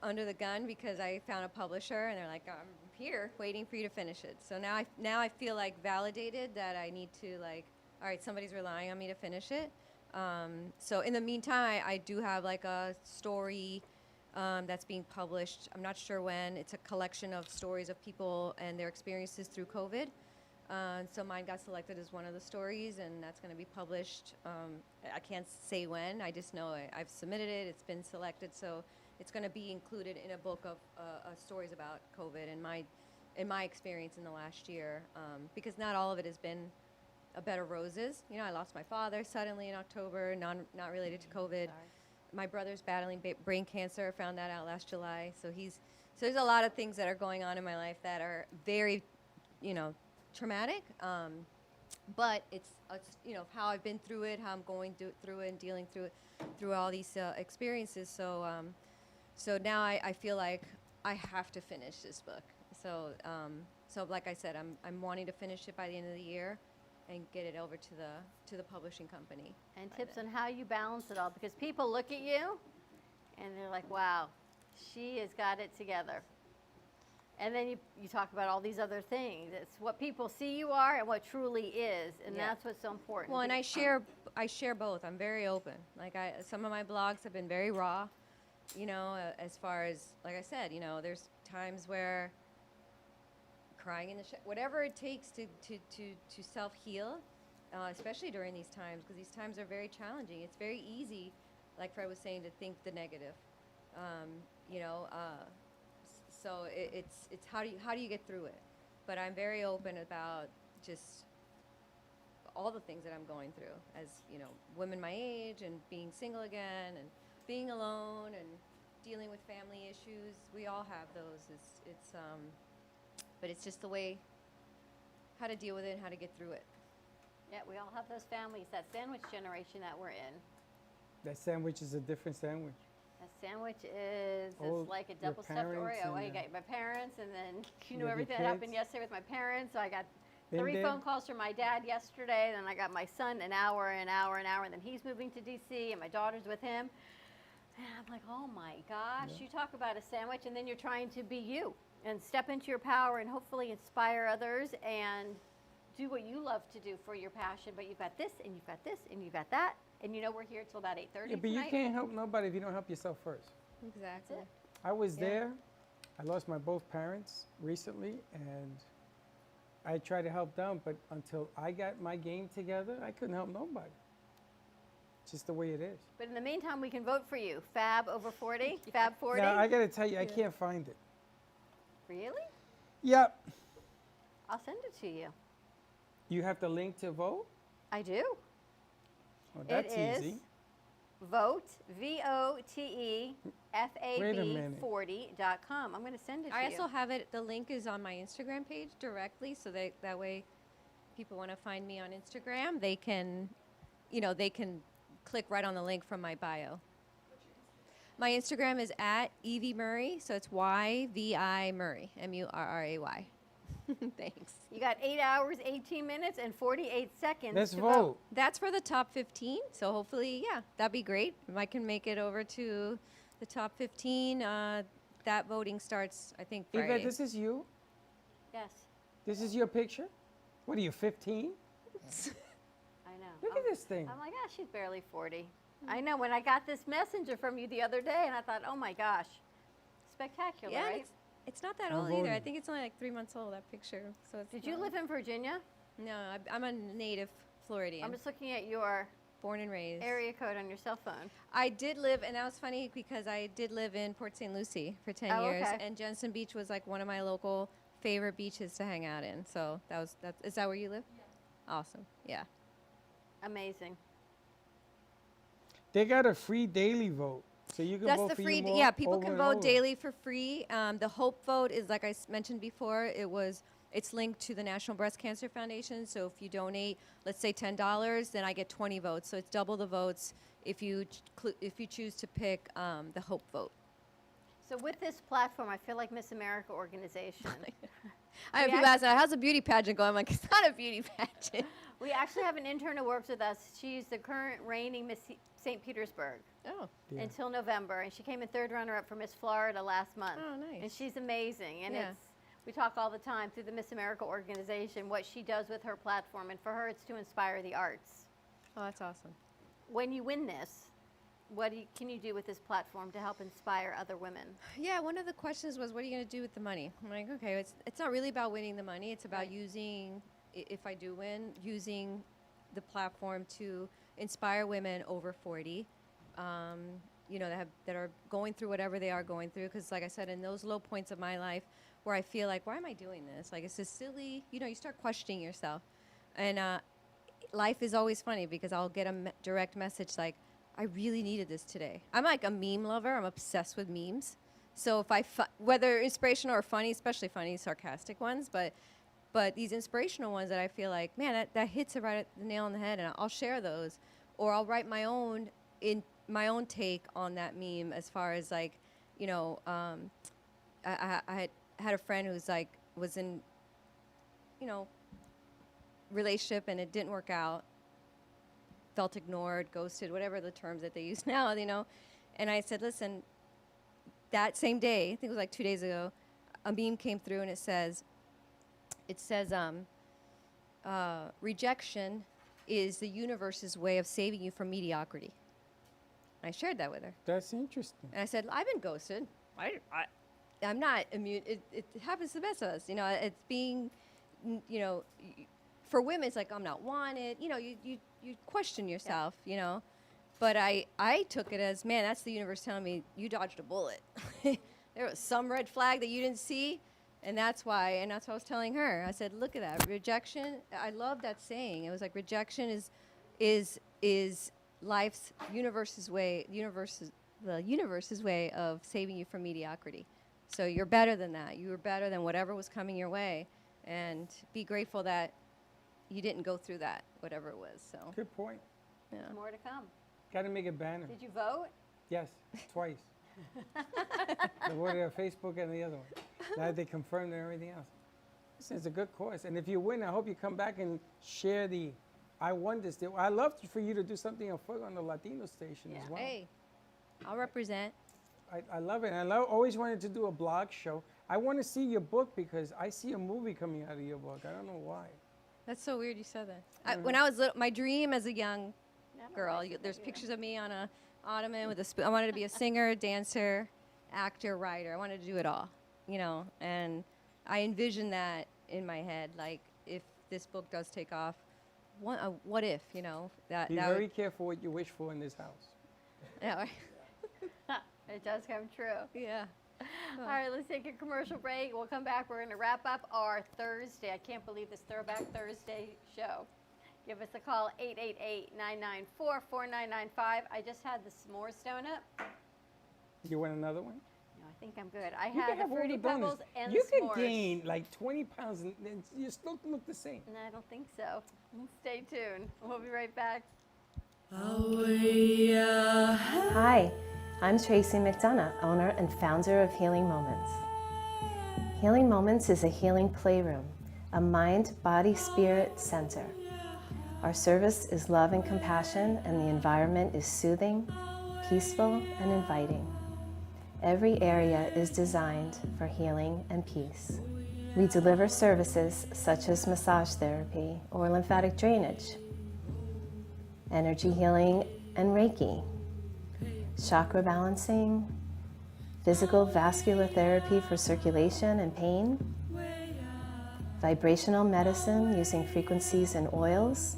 under the gun because I found a publisher, and they're like, I'm here waiting for you to finish it. So now I feel like validated that I need to, like, all right, somebody's relying on me to finish it. So in the meantime, I do have like a story that's being published. I'm not sure when. It's a collection of stories of people and their experiences through COVID. So mine got selected as one of the stories, and that's going to be published. I can't say when. I just know I've submitted it. It's been selected. So it's going to be included in a book of stories about COVID and my experience in the last year, because not all of it has been a bed of roses. I lost my father suddenly in October, not related to COVID. My brother's battling brain cancer. Found that out last July. So there's a lot of things that are going on in my life that are very, traumatic. But it's how I've been through it, how I'm going through it, and dealing through all these experiences. So now I feel like I have to finish this book. So like I said, I'm wanting to finish it by the end of the year and get it over to the publishing company. And tips on how you balance it all, because people look at you and they're like, wow, she has got it together. And then you talk about all these other things. It's what people see you are and what truly is, and that's what's so important. Well, and I share both. I'm very open. Like some of my blogs have been very raw, as far as, like I said, there's times where crying in the whatever it takes to self-heal, especially during these times, because these times are very challenging. It's very easy, like Fred was saying, to think the negative. So it's how do you get through it? But I'm very open about just all the things that I'm going through as women my age, and being single again, and being alone, and dealing with family issues. We all have those. But it's just the way how to deal with it and how to get through it. Yeah, we all have those families, that sandwich generation that we're in. That sandwich is a different sandwich. A sandwich is Oh, it's like a your double stuffed parents Oreo. and, You got my parents, and then you know your everything that happened kids. yesterday with my parents. So I got Been 3 there? phone calls from my dad yesterday. Then I got my son an hour, and then he's moving to DC, and my daughter's with him. And I'm like, oh my gosh, you talk about a sandwich, and then you're trying to be you and step into your power and hopefully inspire others and do what you love to do for your passion. But you've got this, and you've got this, and you've got that. And you know we're here till about 8:30 Yeah, but you tonight. can't help nobody if you don't help yourself first. Exactly. I was Yeah. there. I lost my both parents recently, and I tried to help them, but until I got my game together, I couldn't help nobody. It's just the way it is. But in the meantime, we can vote for you. Fab over 40? Fab 40? Now, I got to tell you, I can't find it. Really? Yep. I'll send it to you. You have the link to vote? I do. Well, that's it is easy. vote, VOTE, Wait a minute. FAB40.com. I'm going to send it to I you. also have it. The link is on my Instagram page directly, so that way, people want to find me on Instagram, they can click right on the link from my bio. My Instagram is at Yvette Murray, so it's YVI Murray, MURRAY. Thanks. You got 8 hours, 18 minutes, and 48 seconds Let's to vote. That's for the top 15, so hopefully, yeah, that'd be great. If I can make it over to the top 15, that voting starts, I think, Friday. Yvette, this is you? Yes, This is your picture? What are you, 15? I know. Look at this thing. I'm like, she's barely 40. I know. When I got this messenger from you the other day, and I thought, oh my gosh, spectacular, Yeah, right? it's not that I'm old either. I voting. think it's only like 3 months old, that picture. So it's Did you not- live in Virginia? No, I'm a native Floridian. I'm just looking at your born and raised. area code on your cell phone. I did live, and that was funny because I did live in Port St. Lucie for 10 Oh, years, okay. and Jensen Beach was like one of my local favorite beaches to hang out in. So is that where you live? Yeah. Awesome. Yeah. Amazing. They got a free daily vote. So you can That's vote the for free. you more Yeah, people over can and vote over. daily for free. The Hope vote is like I mentioned before. It's linked to the National Breast Cancer Foundation. So if you donate, let's say $10, then I get 20 votes. So it's double the votes if you choose to pick the Hope vote. So with this platform, I feel like Miss America organization. I have people asking, how's the beauty pageant going? I'm like, it's not a beauty pageant. We actually have an intern who works with us. She's the current reigning Miss St. Petersburg. Oh. Yeah. Until November, and she came in third runner-up for Miss Florida last month. Oh, nice. And she's amazing. And Yeah. we talk all the time through the Miss America organization what she does with her platform, and for her, it's to inspire the arts. Oh, that's awesome. When you win this, can you do with this platform to help inspire other women? Yeah, one of the questions was, what are you going to do with the money? I'm like, okay, it's not really about winning the money. It's about using, if I do win, using the platform to inspire women over 40, that are going through whatever they are going through. Because like I said, in those low points of my life where I feel like, why am I doing this? Like, it's just silly. You start questioning yourself. And life is always funny because I'll get a direct message like, I really needed this today. I'm like a meme lover. I'm obsessed with memes. So if whether inspirational or funny, especially funny, sarcastic ones, but these inspirational ones that I feel like, man, that hits it right at the nail on the head, and I'll share those, or I'll write my own take on that meme. As far as like, I had a friend who's like was in, relationship and it didn't work out. Felt ignored, ghosted, whatever the terms that they use now, And I said, listen, that same day, I think it was like 2 days ago, a meme came through and it says, rejection is the universe's way of saving you from mediocrity. And I shared that with her. That's interesting. And I said, I've been ghosted. I'm not immune. It happens to the best of us. It's being, for women, it's like, I'm not wanted. You question yourself, But I took it as, man, that's the universe telling me you dodged a bullet. There was some red flag that you didn't see, and that's why I was telling her. I said, look at that. Rejection, I love that saying. It was like rejection is life's universe's way, the universe's way of saving you from mediocrity. So you're better than that. You were better than whatever was coming your way, and be grateful that you didn't go through that, whatever it was. So Good point. yeah. More to come. Got to make a banner. Did you vote? Yes, twice. The one on Facebook and the other one. Now they confirmed and everything else. Listen, it's a good cause. And if you win, I hope you come back and share the I won this. I'd love for you to do something on the Latino station as well. Hey, I'll represent. I love it. And I always wanted to do a blog show. I want to see your book because I see a movie coming out of your book. I don't know why. That's so weird you said that. When I was little, my dream as a young girl, there's pictures of me on a ottoman with a spoon. I wanted to be a singer, dancer, actor, writer. I wanted to do it all, you know. And I envisioned that in my head, like if this book does take off, what if, you know? Be very careful what you wish for in this house. Yeah. Right. It does come true. Yeah. All right, let's take a commercial break. We'll come back. We're going to wrap up our Thursday. I can't believe this Throwback Thursday show. Give us a call, 888-994-4995. I just had the s'mores donut. You want another one? No, I think I'm good. I You had can the have all Fruity the donuts. Pebbles and You the can s'mores. gain like 20 pounds and you still look the same. No, I don't think so. Stay tuned. We'll be right back. Hi, I'm Tracy McDonough, owner and founder of Healing Moments. Healing Moments is a healing playroom, a mind, body, spirit center. Our service is love and compassion, and the environment is soothing, peaceful, and inviting. Every area is designed for healing and peace. We deliver services such as massage therapy or lymphatic drainage, energy healing and Reiki, chakra balancing, physical vascular therapy for circulation and pain, vibrational medicine using frequencies and oils,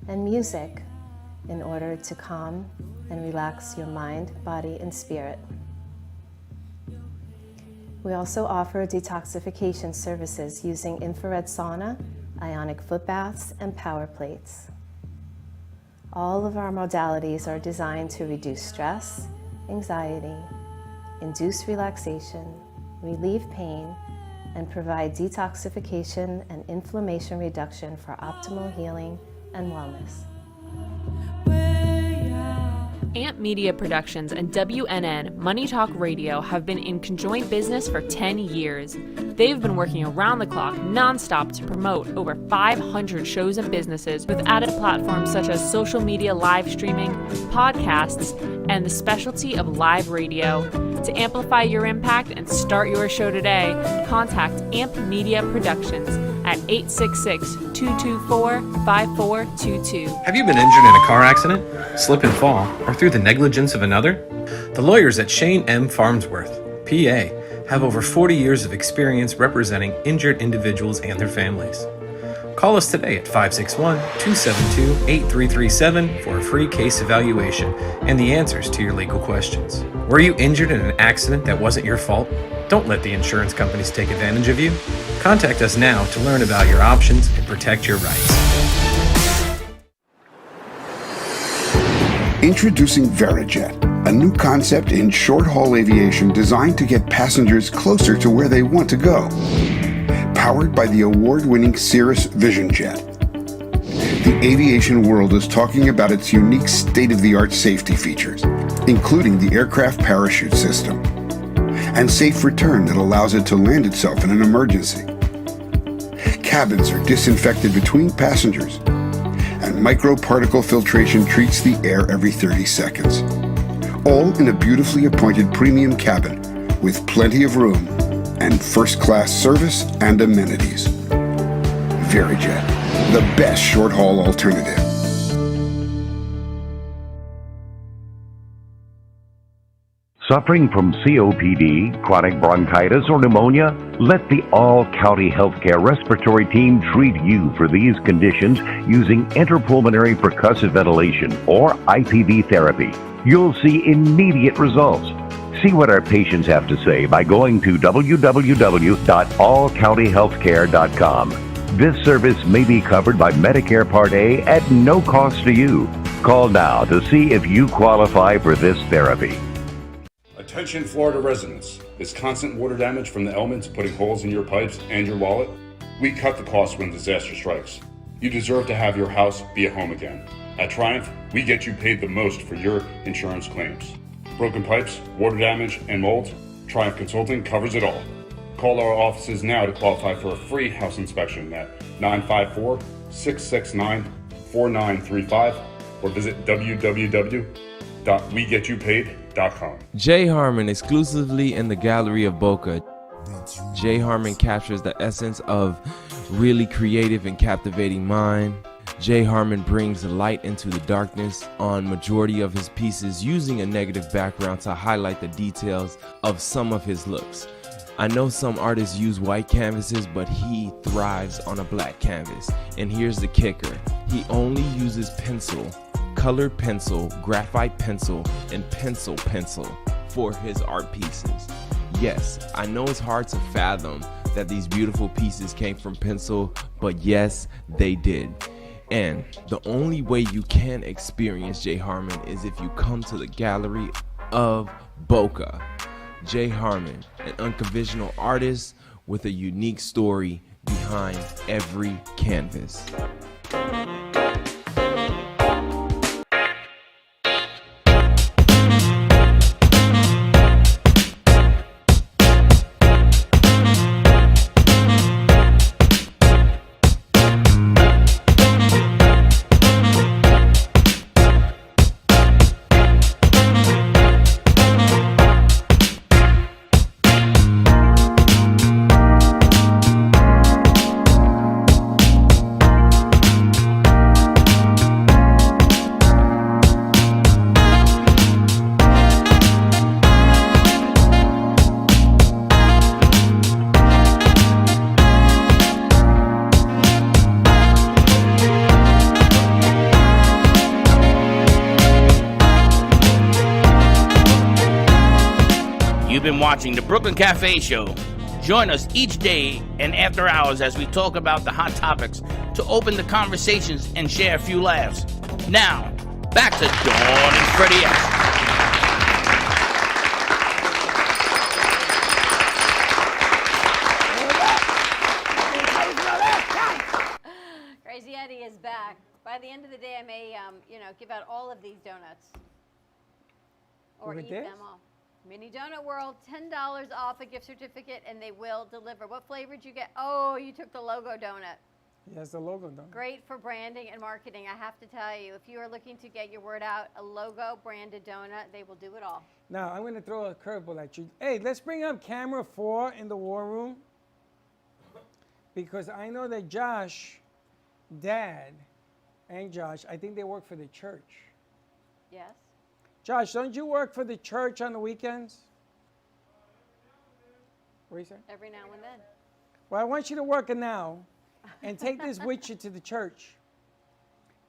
and music in order to calm and relax your mind, body, and spirit. We also offer detoxification services using infrared sauna, ionic foot baths, and power plates. All of our modalities are designed to reduce stress, anxiety, induce relaxation, relieve pain, and provide detoxification and inflammation reduction for optimal healing and wellness. Amp Media Productions and WNN Money Talk Radio have been in conjoint business for 10 years. They've been working around the clock nonstop to promote over 500 shows and businesses with added platforms such as social media live streaming, podcasts, and the specialty of live radio. To amplify your impact and start your show today, contact Amp Media Productions at 866-224-5422. Have you been injured in a car accident, slip and fall, or through the negligence of another? The lawyers at Shane M. Farnsworth, PA, have over 40 years of experience representing injured individuals and their families. Call us today at 561-272-8337 for a free case evaluation and the answers to your legal questions. Were you injured in an accident that wasn't your fault? Don't let the insurance companies take advantage of you. Contact us now to learn about your options and protect your rights. Introducing Verijet, a new concept in short-haul aviation designed to get passengers closer to where they want to go. Powered by the award-winning Cirrus Vision Jet. The aviation world is talking about its unique state-of-the-art safety features, including the aircraft parachute system, and safe return that allows it to land itself in an emergency. Cabins are disinfected between passengers, and microparticle filtration treats the air every 30 seconds. All in a beautifully appointed premium cabin with plenty of room and first-class service and amenities. Verijet, the best short-haul alternative. Suffering from COPD, chronic bronchitis, or pneumonia? Let the All-County Healthcare Respiratory Team treat you for these conditions using interpulmonary percussive ventilation, or IPV therapy. You'll see immediate results. See what our patients have to say by going to www.allcountyhealthcare.com. This service may be covered by Medicare Part A at no cost to you. Call now to see if you qualify for this therapy. Attention Florida residents. Is constant water damage from the elements putting holes in your pipes and your wallet? We cut the cost when disaster strikes. You deserve to have your house be a home again. At Triumph, we get you paid the most for your insurance claims. Broken pipes, water damage, and mold? Triumph Consulting covers it all. Call our offices now to qualify for a free house inspection at 954-669-4935 or visit www.wegetYouPaid.com. Jay Harmon exclusively in the Gallery of Boca. Jay Harmon captures the essence of really creative and captivating mind. Jay Harmon brings light into the darkness on majority of his pieces, using a negative background to highlight the details of some of his looks. I know some artists use white canvases, but he thrives on a black canvas. And here's the kicker. He only uses pencil, colored pencil, graphite pencil, and pencil for his art pieces. Yes, I know it's hard to fathom that these beautiful pieces came from pencil, but yes, they did. And the only way you can experience Jay Harmon is if you come to the Gallery of Boca. Jay Harmon, an unconventional artist with a unique story behind every canvas. You've been watching the Brooklyn Café Show. Join us each day and after hours as we talk about the hot topics to open the conversations and share a few laughs. Now, back to Dawn and Freddie S. Crazy Eddie is back. By the end of the day, I may, give out all of these donuts. Or With eat this? them all. Mini Donut World, $10 off a gift certificate, and they will deliver. What flavor did you get? Oh, you took the logo donut. Yes, the logo donut. Great for branding and marketing. I have to tell you, if you are looking to get your word out, a logo branded donut, they will do it all. Now, I'm going to throw a curveball at you. Hey, let's bring up camera 4 in the war room. Because I know that Josh, Dad, and Josh, I think they work for the church. Yes. Josh, don't you work for the church on the weekends? What do you say? Every now and then. Well, I want you to work it now and take this with you to the church.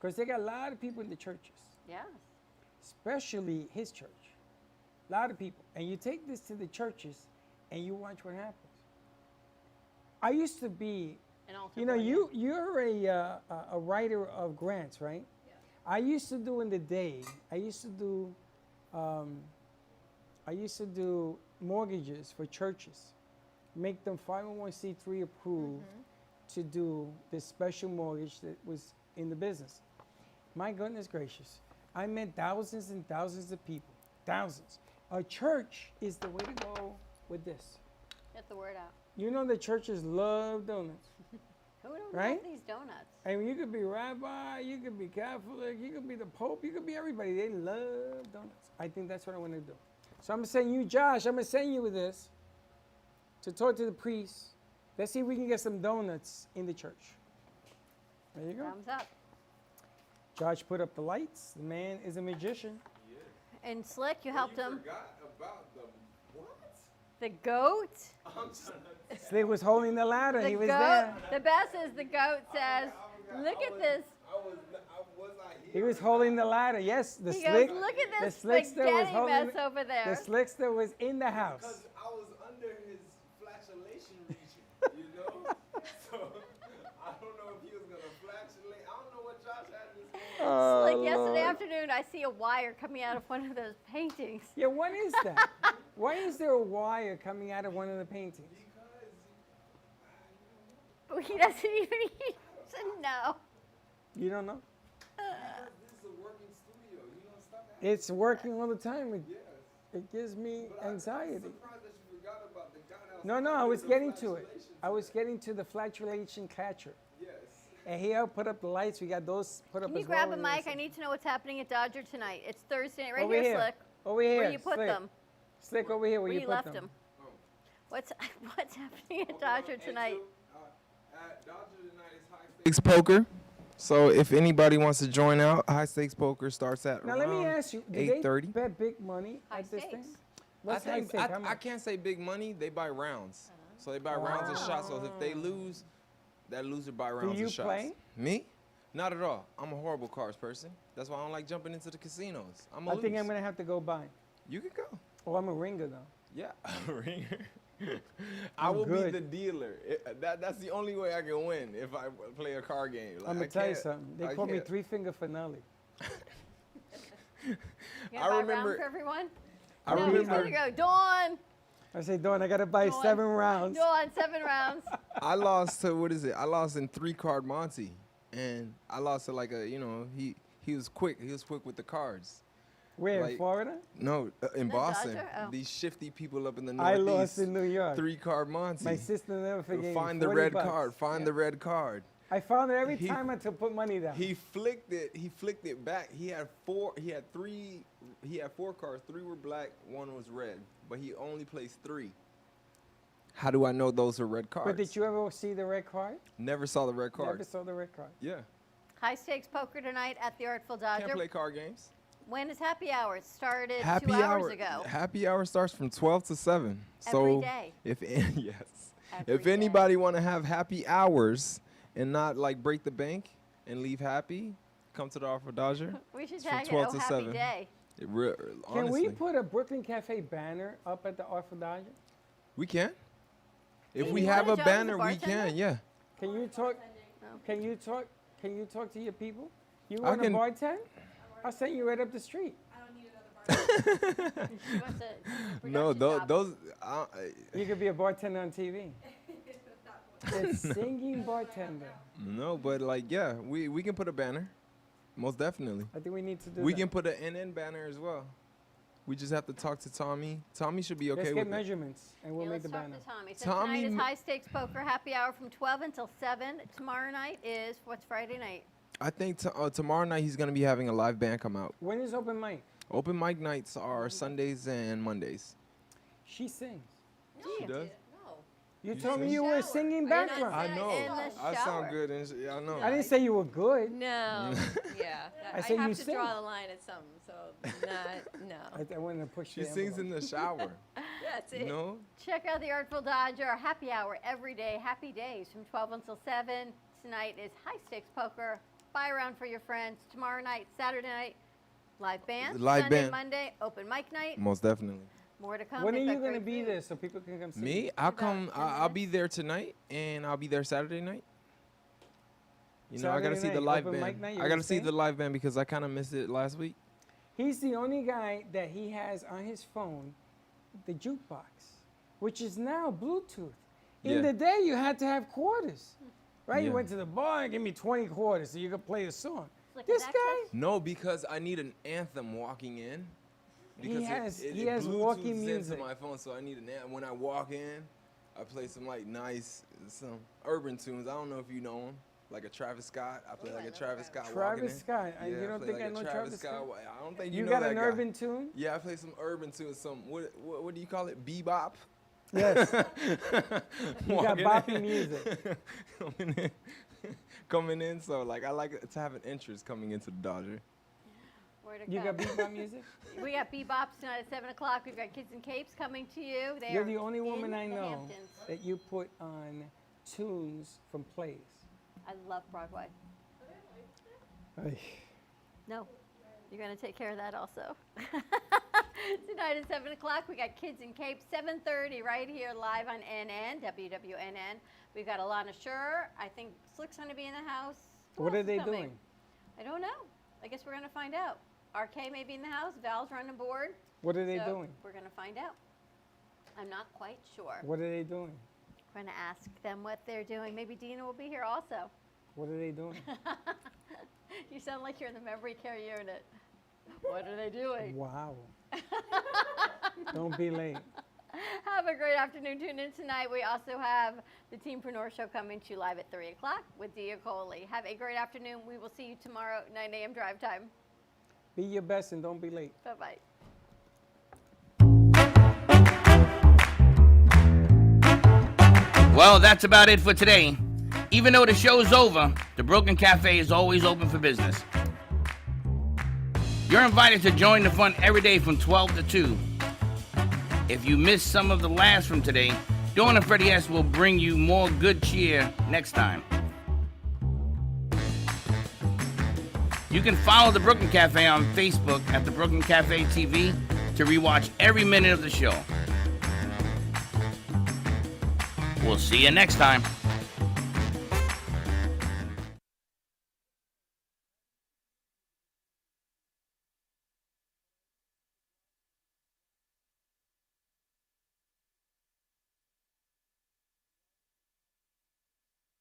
Because they got a lot of people in the churches. Yes. Especially his church. A lot of people. And you take this to the churches and you watch what happens. I used to be, you're a writer of grants, right? Yeah. I used to do in the day, I used to do mortgages for churches, make them 501c3 approved to do this special mortgage that was in the business. My goodness gracious. I met thousands and thousands of people, thousands. A church is the way to go with this. Get the word out. You know the churches love donuts. Who don't right? love these donuts? I mean, you could be rabbi, you could be Catholic, you could be the Pope, you could be everybody. They love donuts. I think that's what I want to do. So I'm going to send you, Josh, I'm going to send you with this to talk to the priest. Let's see if we can get some donuts in the church. There you go. Thumbs up. Josh put up the lights. The man is a magician. Yeah. And Slick, you helped him. Forgot about the what? The goat. Slick was holding the ladder. He was there. The best is the goat says, look at this. He was holding the ladder. Yes, the he Slick. goes, look at this the Slickster was holding mess over there. The Slickster was in the house. Because I was under his flashulation region, you know? So I don't know if he was going to flash. I don't know what Josh had in his hand. Like yesterday afternoon, I I see a wire coming out of one of those paintings. Yeah, what is that? Why is there a wire coming out of one of the paintings? Oh, he doesn't even know. You don't know? It's working all the time. It gives me anxiety. No, I was getting to it. I was getting to the flatulation catcher. Yes. And here, put up the lights. We got those put up Can you as grab well. a mic? I need to know what's happening at Dodger tonight. It's Thursday night. Right Over here, Slick. Over here. Where you put Slick. them. Slick, over here where you you put left them. What's happening at Dodger tonight? At Dodger tonight is high stakes poker. So if anybody wants to join out, high stakes poker starts at Now around let me ask you, do 8:30. they bet big money at this thing? What's high stakes? How I much? can't say big money. They buy rounds. So they buy rounds of shots. So if they lose, that loser buy rounds you of shots. play? Me? Not at all. I'm a horrible cards person. That's why I don't like jumping into the casinos. I think I'm gonna have to go buy. You can go. Oh, I'm a ringer though. Yeah, a ringer. I will be the dealer. That's the only way I can win if I play a card game. Like, I'm gonna tell you something. They call me three-finger finale. You I gonna buy a round remember- for everyone? I No, remember- he's gonna go. Dawn. I say, Dawn, I gotta buy Dawn. 7 rounds. Dawn, 7 rounds. I lost to I lost in 3-card Monty, and I lost to like he was quick. He was quick with the cards. Where, in Like- Florida? No, in The Boston. Dodger? Oh. These shifty people up in the I Northeast. lost in New York. 3-card Monty. My sister never forgave me. Find the 40 red bucks. card. Find the red card. I found it every time until put money down. He flicked it back. He had 4 cards. 3 were black, 1 was red. But he only placed 3. How do I know those are red cards? But did you ever see the red card? Never saw the red card. Never saw the red card. Yeah. High stakes poker tonight at the Artful Dodger. Can't play card games. When is happy hour? It started Happy 2 hours hour. ago. Happy hour starts from 12 to 7. Every So day. if yes, Every if anybody want to have happy hours and not like break the bank and leave happy, come to the Artful Dodger. We should It's from tag it. 12 Oh, to happy 7. day. Can Can we put a Brooklyn Café banner up at the Artful Dodger? We can. If Hey, we you have want a a job as a banner, we bartender? can. Yeah. Can you talk? Can you talk? Can you talk to your people? You I want can- a bartend? I'll send you right up the street. No, those. You could be a bartender on TV. The singing bartender. No, but like, yeah, we can put a banner. Most definitely. I think we need to do We that. can put an NN banner as well. We just have to talk to Tommy. Tommy should be okay Let's with get it. measurements and we'll make Let's the talk banner. to Tommy. So Tommy tonight is ma- high stakes poker happy hour from 12 until 7. Tomorrow night is what's Friday night? I think tomorrow night he's gonna be having a live band come out. When is open mic? Open mic nights are Sundays and Mondays. She sings. She does. You You told me sing? you were a singing background. I know. I sound good and I know. I didn't say you were good. No. Yeah. I I said have you to sing. draw the line at something, so no. I wanted to push She the sings in the shower. That's it. No? Check out the Artful Dodger, our happy hour every day, happy days from 12 until 7. Tonight is high stakes poker. Buy a round for your friends. Tomorrow night, Saturday night, live band. Live Sunday, band. Monday, open mic night. Most definitely. More to come. When are They've you got going to great be food. there so people can come see Me? you? I'll come. I'll be there tonight, and I'll be there Saturday night. You know, I gotta Saturday see the night, live open band. mic night, you I gotta gonna see sing? the live band because I kind of missed it last week. He's the only guy that he has on his phone the jukebox, which is now Bluetooth. In Yeah. the day, you had to have quarters, right? You Yeah. went to the bar and give me 20 quarters so you could play a song. Look, This is guy, No, because I need an anthem walking in. He Because has- it he has Bluetooths walking into music. my phone, so I need an anthem. When I walk in, I play some like nice, some urban tunes. I don't know if you know them, like a Travis Scott. I play like a Travis Scott. walking Travis in. Scott. You Yeah, don't play think like I a know Travis Scott? I don't think You know got that an guy. urban tune? Yeah, I play some urban tunes. Some what do you call it? Bebop. Yes. You got Walking boppy in. music. coming in. So like I like to have an interest coming into the Dodger. More to You come. got bebop music? We got bebops tonight at 7 o'clock. We've got Kids and Capes coming to you. They You're are the only woman in I the know Hamptons. that you put on tunes from plays. I love Broadway. Ay. No, you're going to take care of that also. Tonight at 7 o'clock, we got Kids and Capes, 7:30 right here live on NN, WWNN. We've got Alana Schur. I think Slick's going to be in the house. Who What else are is they coming? doing? I don't know. I guess we're going to find out. RK may be in the house. Val's running board. What are they So doing? We're going to find out. I'm not quite sure. What are they doing? We're going to ask them what they're doing. Maybe Dina will be here also. What are they doing? You sound like you're in the memory care unit. What are they doing? Wow. Don't be late. Have a great afternoon. Tune in tonight. We also have the Teampreneur Show coming to you live at 3 o'clock with Dia Coley. Have a great afternoon. We will see you tomorrow at 9 a.m. drive time. Be your best and don't be late. Bye-bye. Well, that's about it for today. Even though the show's over, the Brooklyn Café is always open for business. You're invited to join the fun every day from 12 to 2. If you missed some of the laughs from today, Dawn and Freddie S. will bring you more good cheer next time. You can follow the Brooklyn Café on Facebook at the Brooklyn Café TV to rewatch every minute of the show. We'll see you next time.